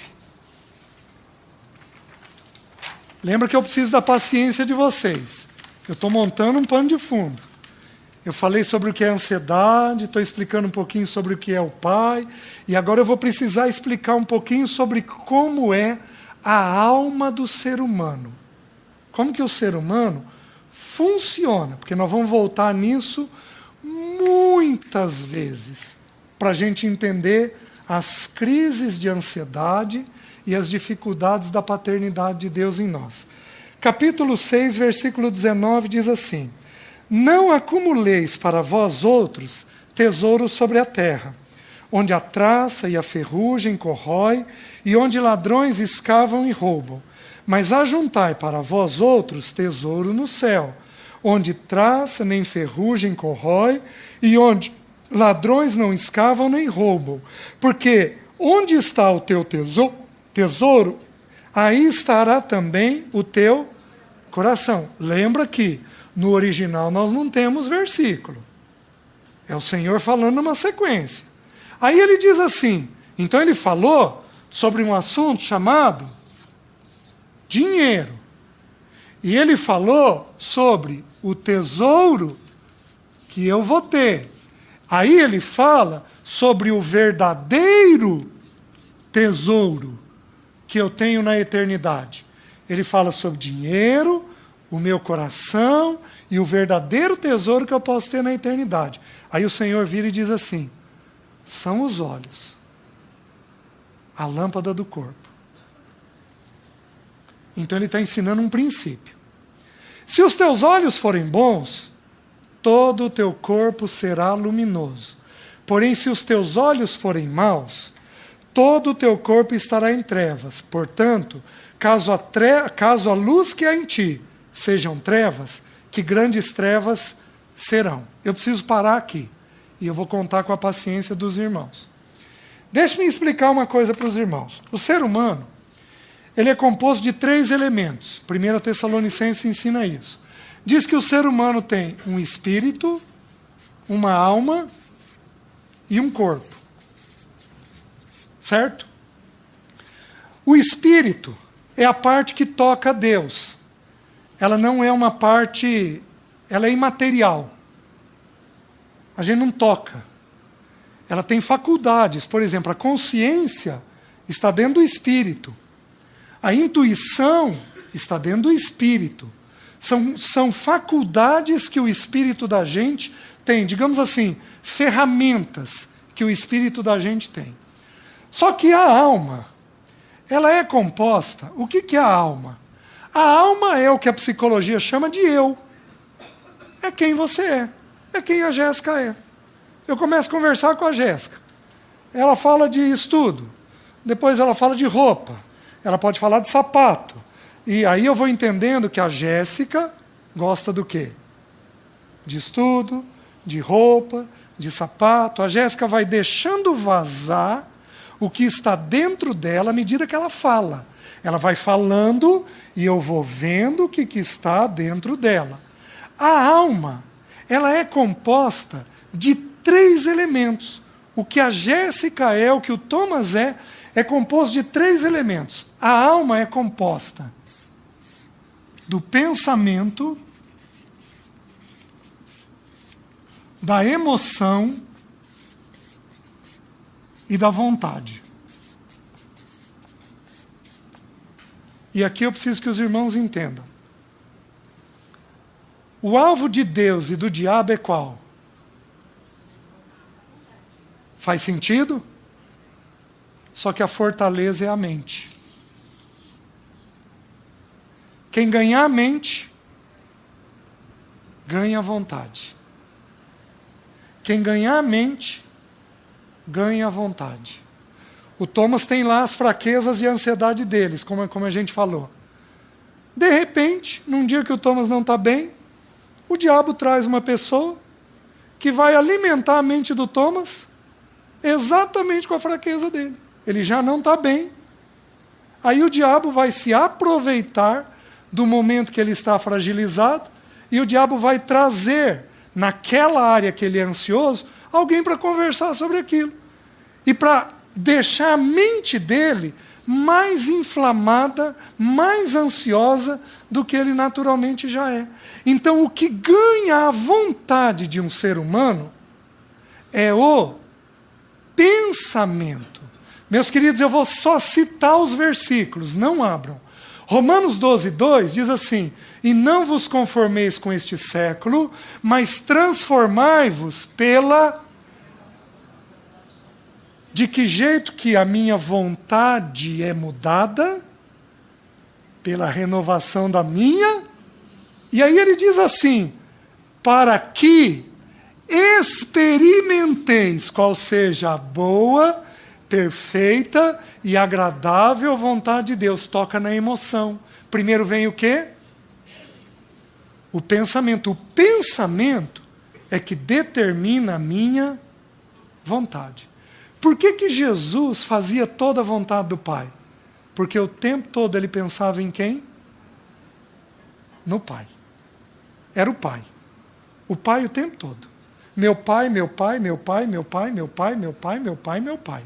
Lembra que eu preciso da paciência de vocês. Eu estou montando um pano de fundo. Eu falei sobre o que é ansiedade, estou explicando um pouquinho sobre o que é o Pai, e agora eu vou precisar explicar um pouquinho sobre como é a alma do ser humano. Como que o ser humano funciona, porque nós vamos voltar nisso muitas vezes, para a gente entender as crises de ansiedade e as dificuldades da paternidade de Deus em nós. Capítulo 6, versículo 19 diz assim: não acumuleis para vós outros tesouros sobre a terra, onde a traça e a ferrugem corrói, e onde ladrões escavam e roubam. Mas ajuntai para vós outros tesouro no céu, onde traça nem ferrugem corrói, e onde ladrões não escavam nem roubam. Porque onde está o teu tesouro, aí estará também o teu coração. Lembra que no original nós não temos versículo. É o Senhor falando numa sequência. Aí ele diz assim, então ele falou sobre um assunto chamado dinheiro. E ele falou sobre o tesouro que eu vou ter. Aí ele fala sobre o verdadeiro tesouro que eu tenho na eternidade. Ele fala sobre dinheiro, o meu coração e o verdadeiro tesouro que eu posso ter na eternidade. Aí o Senhor vira e diz assim: são os olhos, a lâmpada do corpo. Então ele está ensinando um princípio. Se os teus olhos forem bons, todo o teu corpo será luminoso. Porém, se os teus olhos forem maus, todo o teu corpo estará em trevas. Portanto, caso a luz que há em ti sejam trevas, que grandes trevas serão. Eu preciso parar aqui. E eu vou contar com a paciência dos irmãos. Deixe-me explicar uma coisa para os irmãos. O ser humano, ele é composto de 3 elementos. 1 Tessalonicenses ensina isso. Diz que o ser humano tem um espírito, uma alma e um corpo. Certo? O espírito é a parte que toca a Deus. Ela não é uma parte, ela é imaterial. A gente não toca. Ela tem faculdades. Por exemplo, a consciência está dentro do espírito. A intuição está dentro do espírito. São faculdades que o espírito da gente tem. Digamos assim, ferramentas que o espírito da gente tem. Só que a alma, ela é composta. O que é a alma? A alma é o que a psicologia chama de eu. É quem você é. É quem a Jéssica é. Eu começo a conversar com a Jéssica. Ela fala de estudo. Depois ela fala de roupa. Ela pode falar de sapato. E aí eu vou entendendo que a Jéssica gosta do quê? De estudo, de roupa, de sapato. A Jéssica vai deixando vazar o que está dentro dela à medida que ela fala. Ela vai falando e eu vou vendo o que está dentro dela. A alma, ela é composta de 3 elementos. O que a Jéssica é, o que o Thomas é composto de 3 elementos. A alma é composta do pensamento, da emoção e da vontade. E aqui eu preciso que os irmãos entendam. O alvo de Deus e do diabo é qual? Faz sentido? Só que a fortaleza é a mente. Quem ganhar a mente, ganha a vontade. Quem ganhar a mente, ganha a vontade. O Thomas tem lá as fraquezas e a ansiedade deles, como a gente falou. De repente, num dia que o Thomas não está bem, o diabo traz uma pessoa que vai alimentar a mente do Thomas exatamente com a fraqueza dele. Ele já não está bem. Aí o diabo vai se aproveitar do momento que ele está fragilizado e o diabo vai trazer naquela área que ele é ansioso alguém para conversar sobre aquilo. E para deixar a mente dele mais inflamada, mais ansiosa do que ele naturalmente já é. Então, o que ganha a vontade de um ser humano é o pensamento. Meus queridos, eu vou só citar os versículos, não abram. Romanos 12:2 diz assim: e não vos conformeis com este século, mas transformai-vos pela... De que jeito que a minha vontade é mudada? Pela renovação da minha. E aí ele diz assim: para que experimenteis qual seja a boa, perfeita e agradável vontade de Deus. Toca na emoção. Primeiro vem o quê? O pensamento. O pensamento é que determina a minha vontade. Por que Jesus fazia toda a vontade do Pai? Porque o tempo todo ele pensava em quem? No Pai. Era o Pai. O Pai o tempo todo. Meu Pai, meu Pai, meu Pai, meu Pai, meu Pai, meu Pai, meu Pai, meu Pai.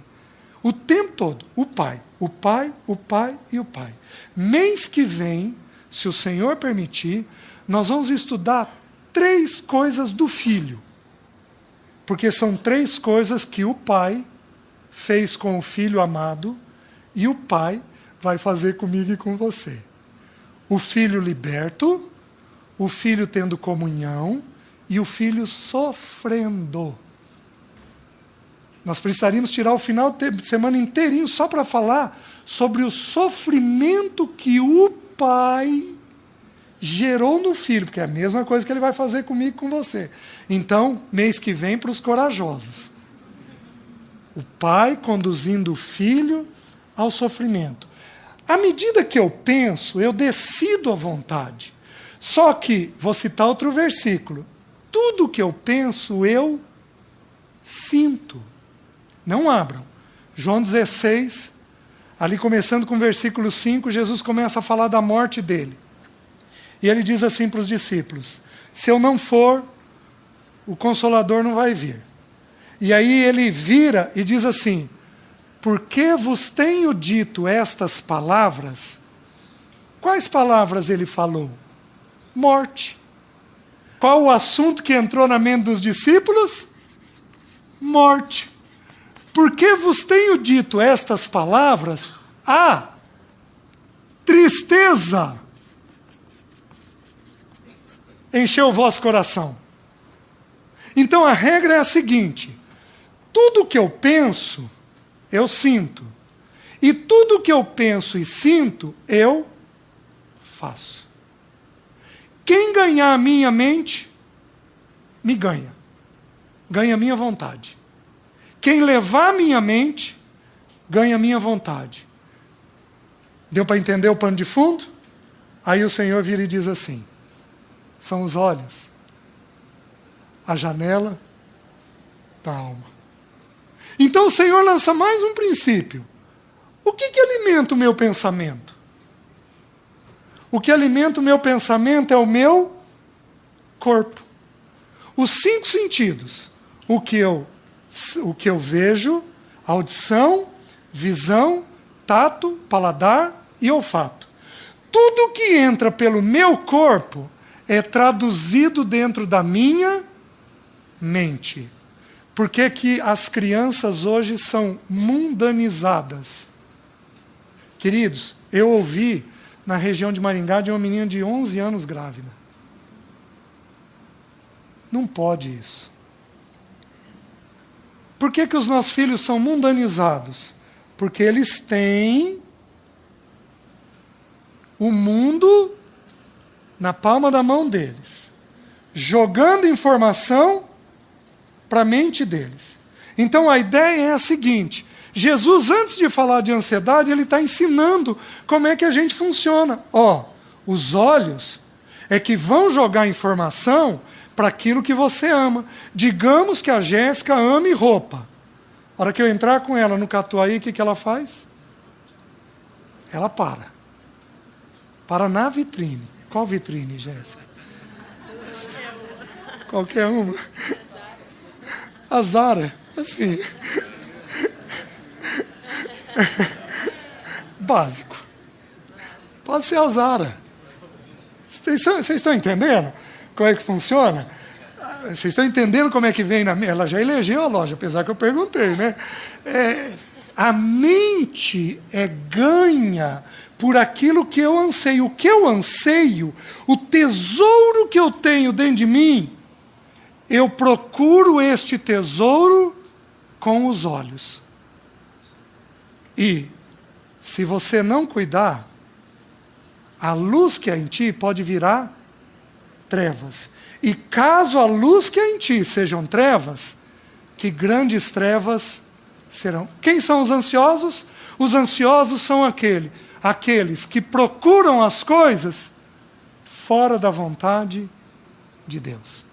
O tempo todo, o Pai, o Pai, o Pai e o Pai. Mês que vem, se o Senhor permitir, nós vamos estudar 3 coisas do Filho. Porque são 3 coisas que o Pai fez com o Filho amado e o Pai vai fazer comigo e com você. O Filho liberto, o Filho tendo comunhão e o Filho sofrendo. Nós precisaríamos tirar o final de semana inteirinho só para falar sobre o sofrimento que o Pai gerou no Filho, porque é a mesma coisa que ele vai fazer comigo e com você. Então, mês que vem, para os corajosos. O Pai conduzindo o Filho ao sofrimento. À medida que eu penso, eu decido a vontade. Só que, vou citar outro versículo. Tudo que eu penso, eu sinto. Não abram. João 16, ali começando com o versículo 5, Jesus começa a falar da morte dele. E ele diz assim para os discípulos: se eu não for, o Consolador não vai vir. E aí ele vira e diz assim: porque vos tenho dito estas palavras? Quais palavras ele falou? Morte. Qual o assunto que entrou na mente dos discípulos? Morte. Porque vos tenho dito estas palavras? A tristeza encheu o vosso coração. Então a regra é a seguinte: tudo que eu penso, eu sinto. E tudo que eu penso e sinto, eu faço. Quem ganhar a minha mente, me ganha. Ganha a minha vontade. Quem levar a minha mente, ganha a minha vontade. Deu para entender o pano de fundo? Aí o Senhor vira e diz assim: são os olhos, a janela da alma. Então o Senhor lança mais um princípio. O que alimenta o meu pensamento? O que alimenta o meu pensamento é o meu corpo. Os 5 sentidos. O que eu vejo, audição, visão, tato, paladar e olfato. Tudo que entra pelo meu corpo é traduzido dentro da minha mente. Por que que as crianças hoje são mundanizadas? Queridos, eu ouvi na região de Maringá de uma menina de 11 anos grávida. Não pode isso. Por que que os nossos filhos são mundanizados? Porque eles têm o mundo na palma da mão deles, jogando informação para a mente deles. Então a ideia é a seguinte: Jesus, antes de falar de ansiedade, ele está ensinando como é que a gente funciona. Os olhos é que vão jogar informação para aquilo que você ama. Digamos que a Jéssica ame roupa. A hora que eu entrar com ela no Catuaí, o que ela faz? Ela para. Para na vitrine. Qual vitrine, Jéssica? Qualquer uma. A Zara, assim. Básico. Pode ser a Zara. Vocês estão entendendo como é que funciona? Vocês estão entendendo como é que vem na mente? Ela já elegeu a loja, apesar que eu perguntei, né? A mente é ganha por aquilo que eu anseio. O que eu anseio, o tesouro que eu tenho dentro de mim, eu procuro este tesouro com os olhos. E, se você não cuidar, a luz que é em ti pode virar trevas. E caso a luz que é em ti sejam trevas, que grandes trevas serão. Quem são os ansiosos? Os ansiosos são aqueles que procuram as coisas fora da vontade de Deus.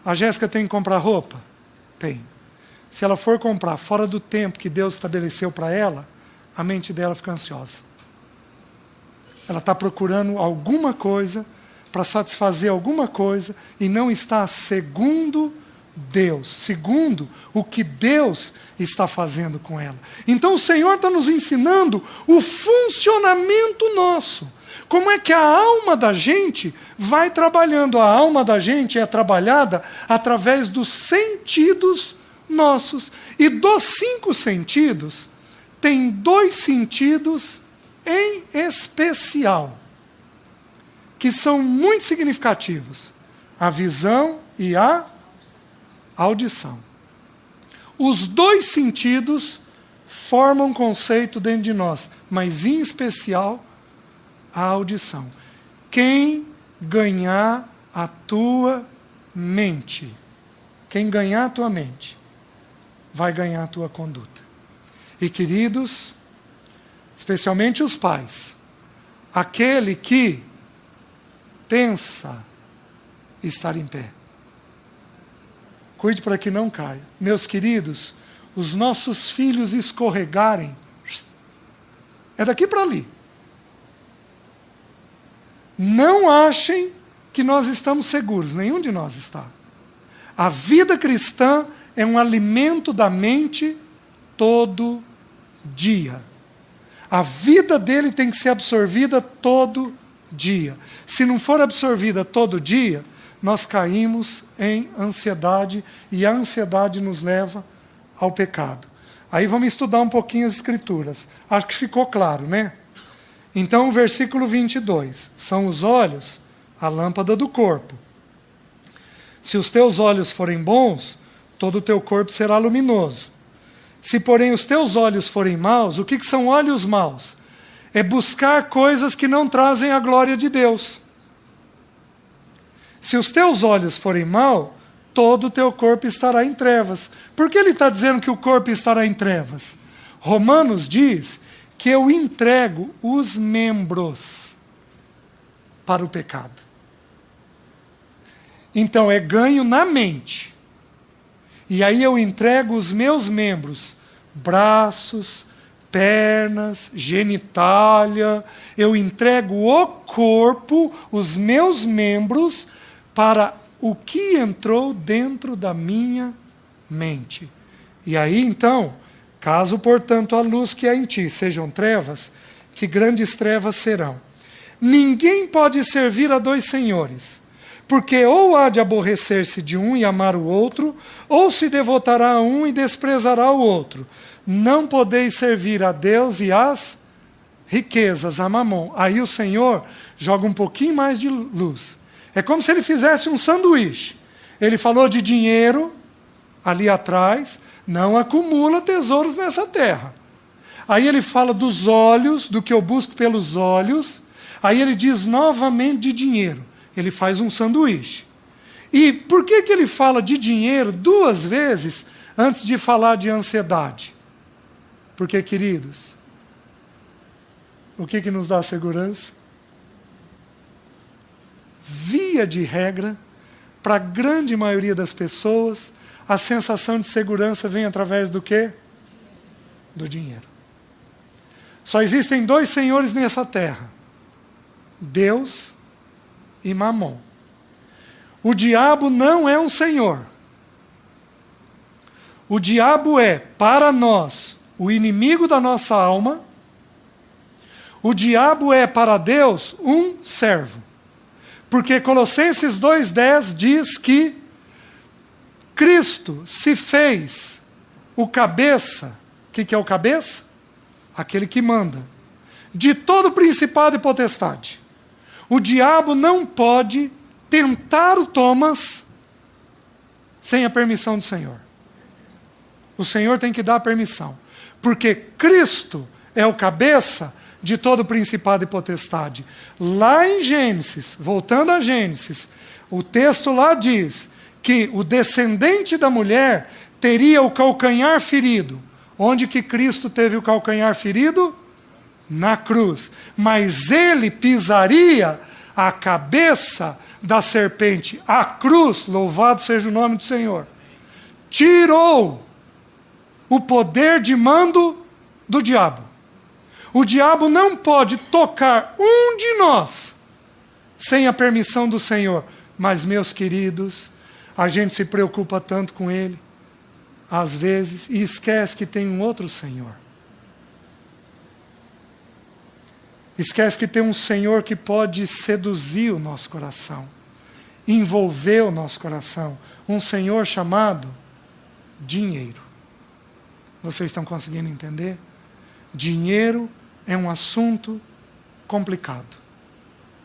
A Jéssica tem que comprar roupa? Tem. Se ela for comprar fora do tempo que Deus estabeleceu para ela, a mente dela fica ansiosa. Ela está procurando alguma coisa para satisfazer alguma coisa e não está segundo Deus, segundo o que Deus está fazendo com ela. Então o Senhor está nos ensinando o funcionamento nosso. Como é que a alma da gente vai trabalhando? A alma da gente é trabalhada através dos sentidos nossos. E dos 5 sentidos, tem 2 sentidos em especial, que são muito significativos: a visão e a audição. Os 2 sentidos formam um conceito dentro de nós, mas em especial a audição. Quem ganhar a tua mente, quem ganhar a tua mente, vai ganhar a tua conduta. E queridos, especialmente os pais, aquele que pensa estar em pé, cuide para que não caia. Meus queridos, os nossos filhos escorregarem, é daqui para ali. Não achem que nós estamos seguros, nenhum de nós está. A vida cristã é um alimento da mente todo dia. A vida dele tem que ser absorvida todo dia. Se não for absorvida todo dia, nós caímos em ansiedade, e a ansiedade nos leva ao pecado. Aí vamos estudar um pouquinho as Escrituras. Acho que ficou claro, né? Então, o versículo 22. São os olhos a lâmpada do corpo. Se os teus olhos forem bons, todo o teu corpo será luminoso. Se, porém, os teus olhos forem maus, o que são olhos maus? É buscar coisas que não trazem a glória de Deus. Se os teus olhos forem maus, todo o teu corpo estará em trevas. Por que ele está dizendo que o corpo estará em trevas? Romanos diz que eu entrego os membros para o pecado. Então é ganho na mente. E aí eu entrego os meus membros, braços, pernas, genitália, eu entrego o corpo, os meus membros, para o que entrou dentro da minha mente. E aí então, caso, portanto, a luz que há em ti sejam trevas, que grandes trevas serão. Ninguém pode servir a 2 senhores, porque ou há de aborrecer-se de um e amar o outro, ou se devotará a um e desprezará o outro. Não podeis servir a Deus e às riquezas, a mamon. Aí o Senhor joga um pouquinho mais de luz. É como se ele fizesse um sanduíche. Ele falou de dinheiro ali atrás, não acumula tesouros nessa terra. Aí ele fala dos olhos, do que eu busco pelos olhos. Aí ele diz novamente de dinheiro. Ele faz um sanduíche. E por que ele fala de dinheiro 2 vezes antes de falar de ansiedade? Porque, queridos, o que nos dá segurança? Via de regra, para a grande maioria das pessoas, a sensação de segurança vem através do quê? Do dinheiro. Só existem 2 senhores nessa terra: Deus e Mamon. O diabo não é um senhor. O diabo é, para nós, o inimigo da nossa alma, O diabo é para Deus um servo. Porque Colossenses 2,10 diz que Cristo se fez o cabeça. O que é o cabeça? Aquele que manda. De todo principado e potestade. O diabo não pode tentar o Thomas sem a permissão do Senhor. O Senhor tem que dar a permissão. Porque Cristo é o cabeça de todo principado e potestade. Lá em Gênesis, voltando a Gênesis, o texto lá diz que o descendente da mulher teria o calcanhar ferido. Onde que Cristo teve o calcanhar ferido? Na cruz. Mas ele pisaria a cabeça da serpente. A cruz, louvado seja o nome do Senhor, tirou o poder de mando do diabo. O diabo não pode tocar um de nós sem a permissão do Senhor. Mas, meus queridos, a gente se preocupa tanto com ele, às vezes, e esquece que tem um outro Senhor. Esquece que tem um Senhor que pode seduzir o nosso coração, envolver o nosso coração. Um Senhor chamado dinheiro. Vocês estão conseguindo entender? Dinheiro é um assunto complicado.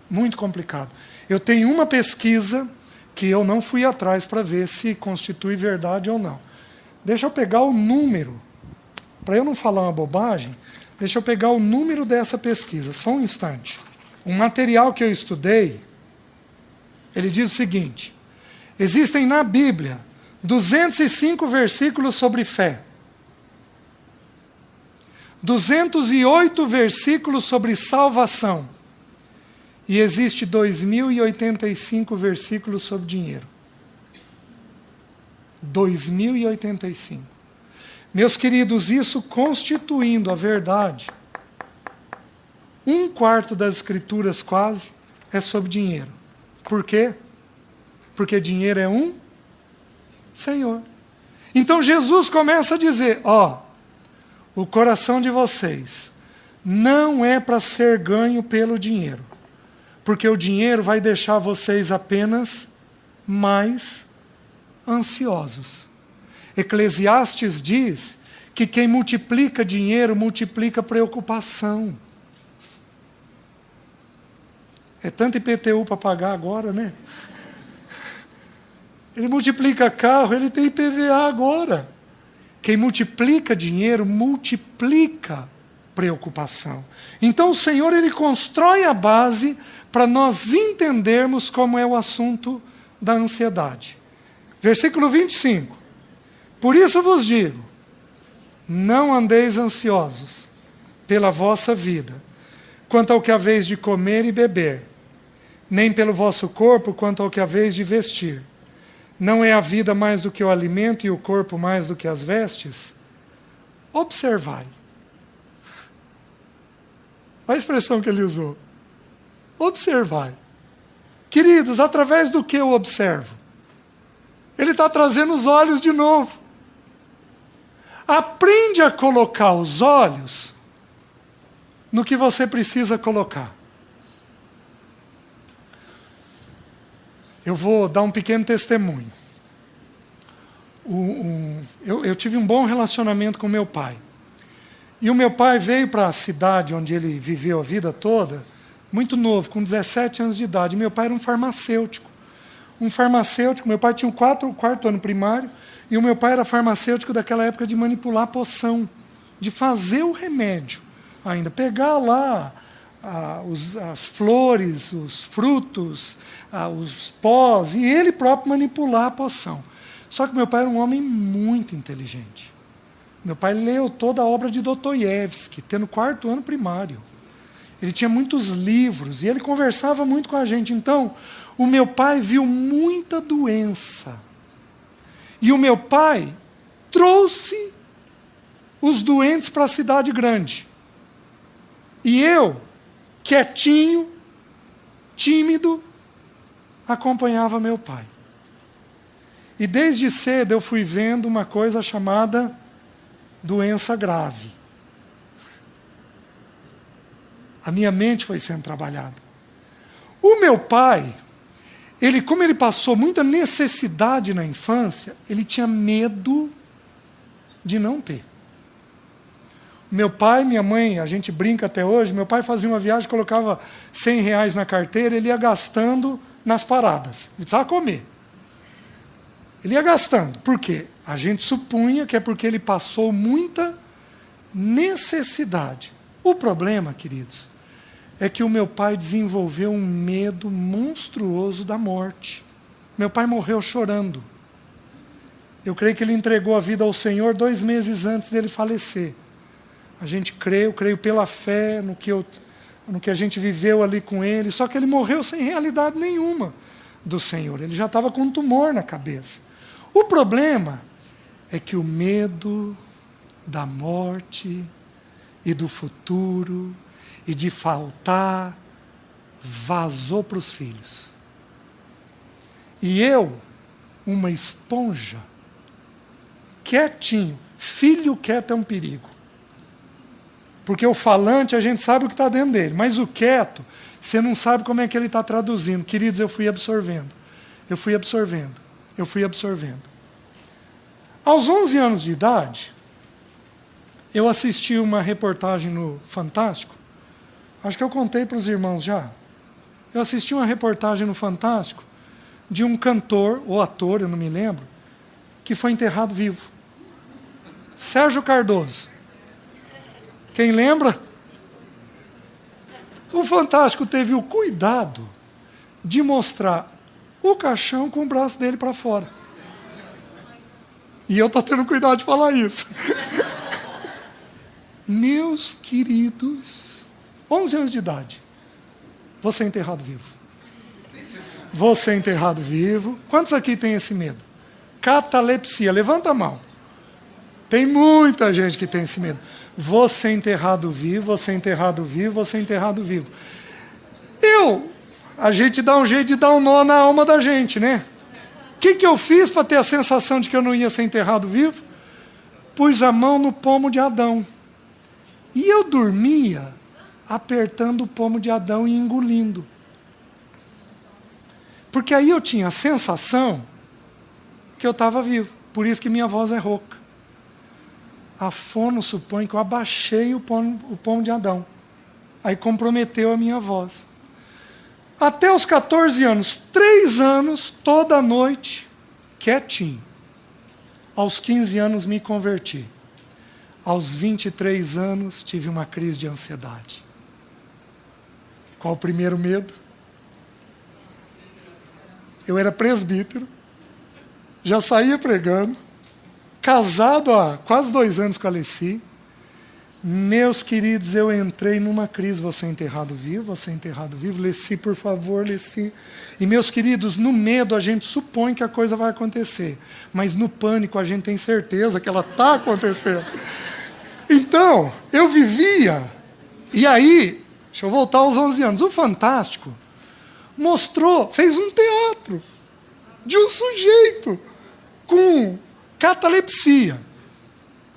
Muito complicado. Eu tenho uma pesquisa que eu não fui atrás para ver se constitui verdade ou não. Deixa eu pegar o número. Para eu não falar uma bobagem, deixa eu pegar o número dessa pesquisa. Só um instante. Um material que eu estudei, ele diz o seguinte: existem na Bíblia 205 versículos sobre fé. 208 versículos sobre salvação. E existe 2085 versículos sobre dinheiro. 2085. Meus queridos, isso constituindo a verdade, 1/4 das escrituras quase é sobre dinheiro. Por quê? Porque dinheiro é um Senhor. Então Jesus começa a dizer, o coração de vocês não é para ser ganho pelo dinheiro. Porque o dinheiro vai deixar vocês apenas mais ansiosos. Eclesiastes diz que quem multiplica dinheiro, multiplica preocupação. É tanto IPTU para pagar agora, né? Ele multiplica carro, ele tem IPVA agora. Quem multiplica dinheiro, multiplica preocupação. Então o Senhor, ele constrói a base para nós entendermos como é o assunto da ansiedade. Versículo 25. Por isso vos digo, não andeis ansiosos pela vossa vida, quanto ao que haveis de comer e beber, nem pelo vosso corpo, quanto ao que haveis de vestir. Não é a vida mais do que o alimento e o corpo mais do que as vestes? Observai. Olha a expressão que ele usou. Observai. Queridos, através do que eu observo? Ele está trazendo os olhos de novo. Aprende a colocar os olhos no que você precisa colocar. Eu vou dar um pequeno testemunho. Eu tive um bom relacionamento com meu pai. E o meu pai veio para a cidade onde ele viveu a vida toda, muito novo, com 17 anos de idade. Meu pai era um farmacêutico. Meu pai tinha o quarto ano primário, e o meu pai era farmacêutico daquela época de manipular poção, de fazer o remédio ainda. Pegar lá as flores, os frutos, os pós, e ele próprio manipular a poção. Só que meu pai era um homem muito inteligente. Meu pai leu toda a obra de Dostoiévski, tendo 4º ano primário. Ele tinha muitos livros, e ele conversava muito com a gente. Então, o meu pai viu muita doença. E o meu pai trouxe os doentes para a cidade grande. E eu, quietinho, tímido, acompanhava meu pai. E desde cedo eu fui vendo uma coisa chamada doença grave. A minha mente foi sendo trabalhada. O meu pai, como ele passou muita necessidade na infância, ele tinha medo de não ter. Meu pai, minha mãe, a gente brinca até hoje, meu pai fazia uma viagem, colocava R$100 na carteira, ele ia gastando nas paradas. Ele precisava comer. Ele ia gastando. Por quê? A gente supunha que é porque ele passou muita necessidade. O problema, queridos, é que o meu pai desenvolveu um medo monstruoso da morte. Meu pai morreu chorando. Eu creio que ele entregou a vida ao Senhor 2 meses antes dele falecer. A gente crê, eu creio pela fé no que a gente viveu ali com ele, só que ele morreu sem realidade nenhuma do Senhor. Ele já estava com um tumor na cabeça. O problema é que o medo da morte e do futuro e de faltar vazou para os filhos. E eu, uma esponja, quietinho, filho quieto é um perigo. Porque o falante, a gente sabe o que está dentro dele, mas o quieto, você não sabe como é que ele está traduzindo. Queridos, eu fui absorvendo. Aos 11 anos de idade, eu assisti uma reportagem no Fantástico. Acho que eu contei para os irmãos já. Eu assisti uma reportagem no Fantástico de um cantor, ou ator, eu não me lembro, que foi enterrado vivo. Sérgio Cardoso. Quem lembra? O Fantástico teve o cuidado de mostrar o caixão com o braço dele para fora. E eu estou tendo cuidado de falar isso. Meus queridos, 11 anos de idade, você é enterrado vivo. Você é enterrado vivo. Quantos aqui têm esse medo? Catalepsia, levanta a mão. Tem muita gente que tem esse medo. Você é enterrado vivo, você é enterrado vivo, você é enterrado vivo. A gente dá um jeito de dar um nó na alma da gente, né? O que eu fiz para ter a sensação de que eu não ia ser enterrado vivo? Pus a mão no pomo de Adão. E eu dormia apertando o pomo de Adão e engolindo. Porque aí eu tinha a sensação que eu estava vivo. Por isso que minha voz é rouca. A fono supõe que eu abaixei o pomo de Adão. Aí comprometeu a minha voz. Até os 14 anos, 3 anos, toda noite, quietinho. Aos 15 anos me converti. Aos 23 anos tive uma crise de ansiedade. Qual o primeiro medo? Eu era presbítero, já saía pregando, casado há quase 2 anos com a Alessi. Meus queridos, eu entrei numa crise. Você é enterrado vivo, você é enterrado vivo. Alessi, por favor, Alessi. E meus queridos, no medo a gente supõe que a coisa vai acontecer. Mas no pânico a gente tem certeza que ela está acontecendo. Então, eu vivia. E aí, deixa eu voltar aos 11 anos. O Fantástico fez um teatro de um sujeito com catalepsia.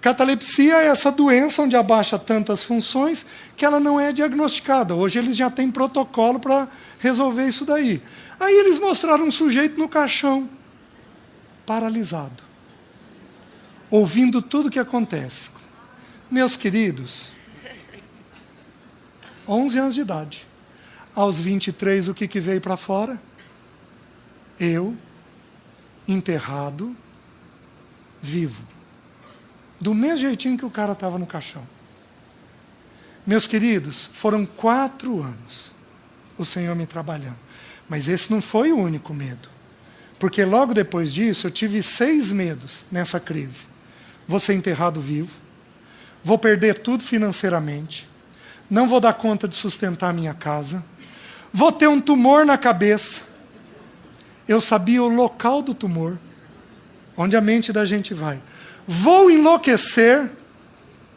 Catalepsia é essa doença onde abaixa tantas funções que ela não é diagnosticada. Hoje eles já têm protocolo para resolver isso daí. Aí eles mostraram um sujeito no caixão, paralisado, ouvindo tudo o que acontece. Meus queridos, 11 anos de idade. Aos 23, o que veio para fora? Eu, enterrado, vivo. Do mesmo jeitinho que o cara estava no caixão. Meus queridos, foram 4 anos o Senhor me trabalhando. Mas esse não foi o único medo. Porque logo depois disso, eu tive 6 medos nessa crise. Vou ser enterrado vivo. Vou perder tudo financeiramente. Não vou dar conta de sustentar a minha casa. Vou ter um tumor na cabeça. Eu sabia o local do tumor, onde a mente da gente vai. Vou enlouquecer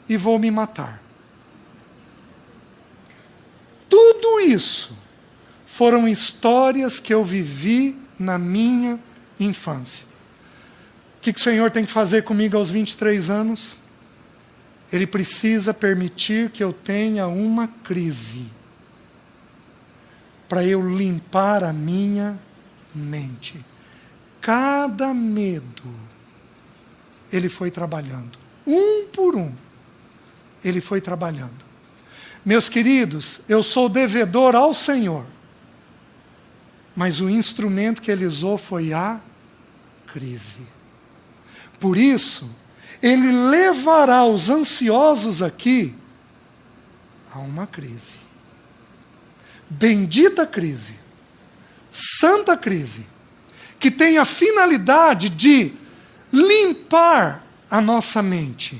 e vou me matar. Tudo isso foram histórias que eu vivi na minha infância. O que o Senhor tem que fazer comigo aos 23 anos? Ele precisa permitir que eu tenha uma crise para eu limpar a minha mente. Cada medo, Ele foi trabalhando. Um por um, Ele foi trabalhando. Meus queridos, eu sou devedor ao Senhor. Mas o instrumento que Ele usou foi a crise. Por isso, Ele levará os ansiosos aqui a uma crise. Bendita crise, santa crise, que tem a finalidade de limpar a nossa mente,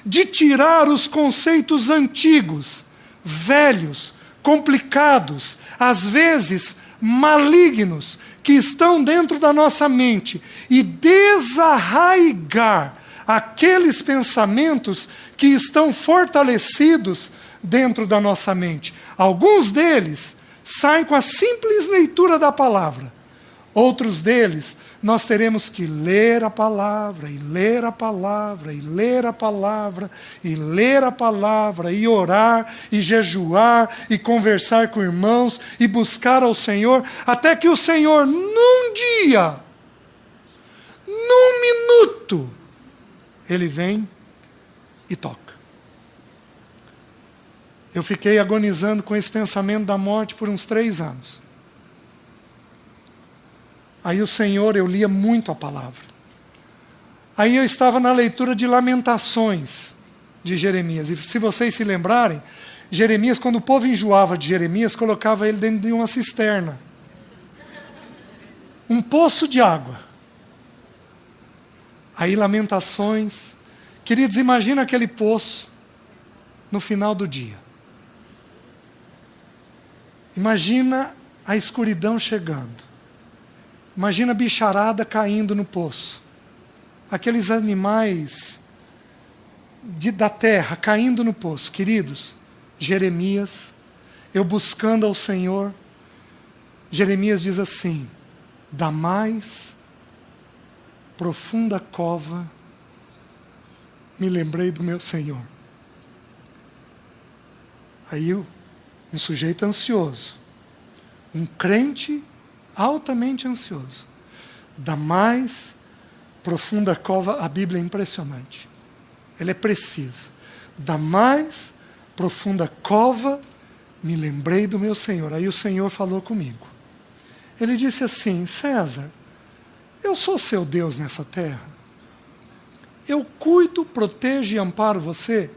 de tirar os conceitos antigos, velhos, complicados, às vezes malignos, que estão dentro da nossa mente, e desarraigar aqueles pensamentos que estão fortalecidos dentro da nossa mente. Alguns deles saem com a simples leitura da palavra. Outros deles, nós teremos que ler a palavra, e ler a palavra, e ler a palavra, e ler a palavra, e orar, e jejuar, e conversar com irmãos, e buscar ao Senhor, até que o Senhor, num dia, num minuto, Ele vem e toca. Eu fiquei agonizando com esse pensamento da morte por uns 3 anos. Aí o Senhor, eu lia muito a palavra. Aí eu estava na leitura de Lamentações de Jeremias. E se vocês se lembrarem, Jeremias, quando o povo enjoava de Jeremias, colocava ele dentro de uma cisterna. Um poço de água. Aí Lamentações. Queridos, imagina aquele poço no final do dia. Imagina a escuridão chegando. Imagina a bicharada caindo no poço. Aqueles animais da terra caindo no poço. Queridos, Jeremias, eu buscando ao Senhor, Jeremias diz assim: da mais profunda cova me lembrei do meu Senhor. Aí um sujeito ansioso, um crente altamente ansioso, da mais profunda cova, a Bíblia é impressionante, ela é precisa, da mais profunda cova me lembrei do meu Senhor. Aí o Senhor falou comigo, Ele disse assim: César, eu sou seu Deus nessa terra, eu cuido, protejo e amparo você.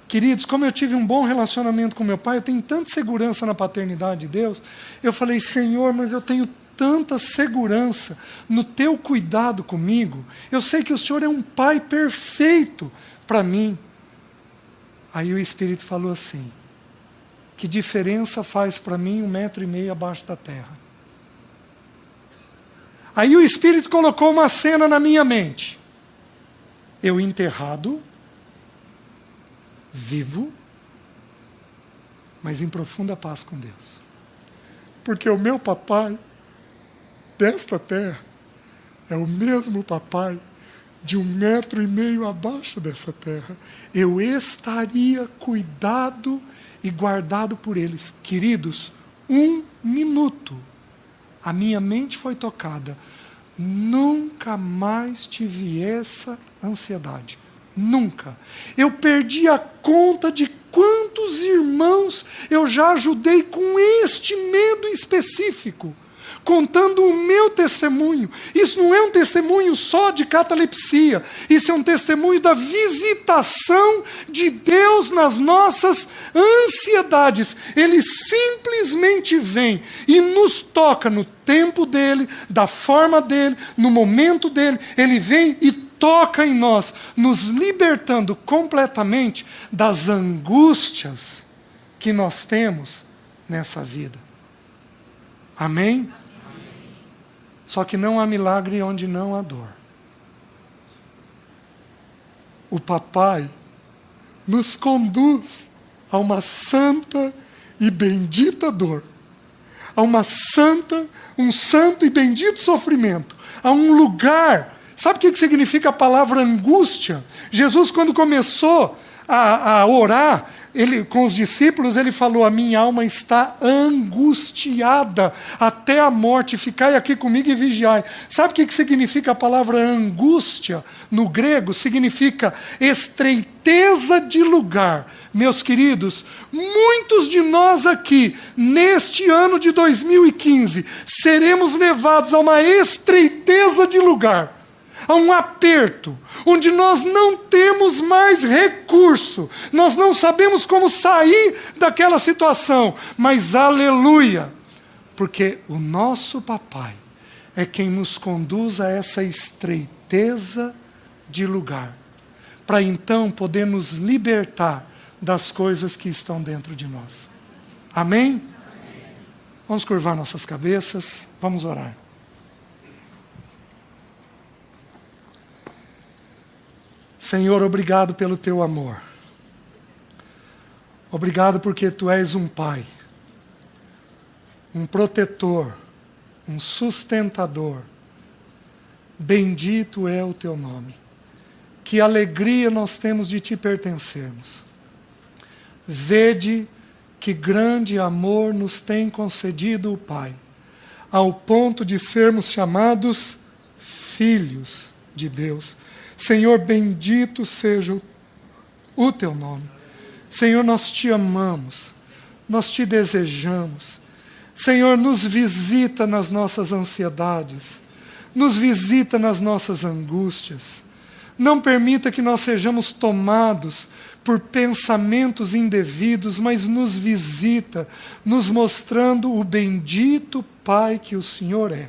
Queridos, como eu tive um bom relacionamento com meu pai, eu tenho tanta segurança na paternidade de Deus, eu falei: Senhor, mas eu tenho tanta segurança no teu cuidado comigo, eu sei que o Senhor é um pai perfeito para mim. Aí o Espírito falou assim: que diferença faz para mim 1,5 metro abaixo da terra? Aí o Espírito colocou uma cena na minha mente, eu enterrado, vivo, mas em profunda paz com Deus, porque o meu papai desta terra é o mesmo papai de 1,5 metro abaixo dessa terra. Eu estaria cuidado e guardado por eles. Queridos, 1 minuto, a minha mente foi tocada. Nunca mais tive essa ansiedade. Nunca. Eu perdi a conta de quantos irmãos eu já ajudei com este medo específico, contando o meu testemunho. Isso não é um testemunho só de catalepsia, isso é um testemunho da visitação de Deus nas nossas ansiedades. Ele simplesmente vem e nos toca no tempo dele, da forma dele, no momento dele. Ele vem e toca em nós, nos libertando completamente das angústias que nós temos nessa vida. Amém? Só que não há milagre onde não há dor. O papai nos conduz a uma santa e bendita dor, a um santo e bendito sofrimento, a um lugar. Sabe o que significa a palavra angústia? Jesus, quando começou a orar, com os discípulos, ele falou: a minha alma está angustiada até a morte, ficai aqui comigo e vigiai. Sabe o que significa a palavra angústia no grego? Significa estreiteza de lugar. Meus queridos, muitos de nós aqui, neste ano de 2015, seremos levados a uma estreiteza de lugar, a um aperto, onde nós não temos mais recurso, nós não sabemos como sair daquela situação, mas aleluia, porque o nosso papai é quem nos conduz a essa estreiteza de lugar, para então poder nos libertar das coisas que estão dentro de nós. Amém? Vamos curvar nossas cabeças, vamos orar. Senhor, obrigado pelo teu amor. Obrigado porque tu és um pai, um protetor, um sustentador. Bendito é o teu nome. Que alegria nós temos de te pertencermos. Vede que grande amor nos tem concedido o Pai, ao ponto de sermos chamados filhos de Deus. Senhor, bendito seja o teu nome. Senhor, nós te amamos, nós te desejamos. Senhor, nos visita nas nossas ansiedades, nos visita nas nossas angústias. Não permita que nós sejamos tomados por pensamentos indevidos, mas nos visita, nos mostrando o bendito Pai que o Senhor é,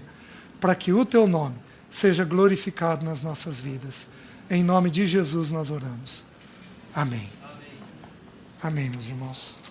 para que o teu nome seja glorificado nas nossas vidas. Em nome de Jesus nós oramos. Amém. Amém, meus irmãos.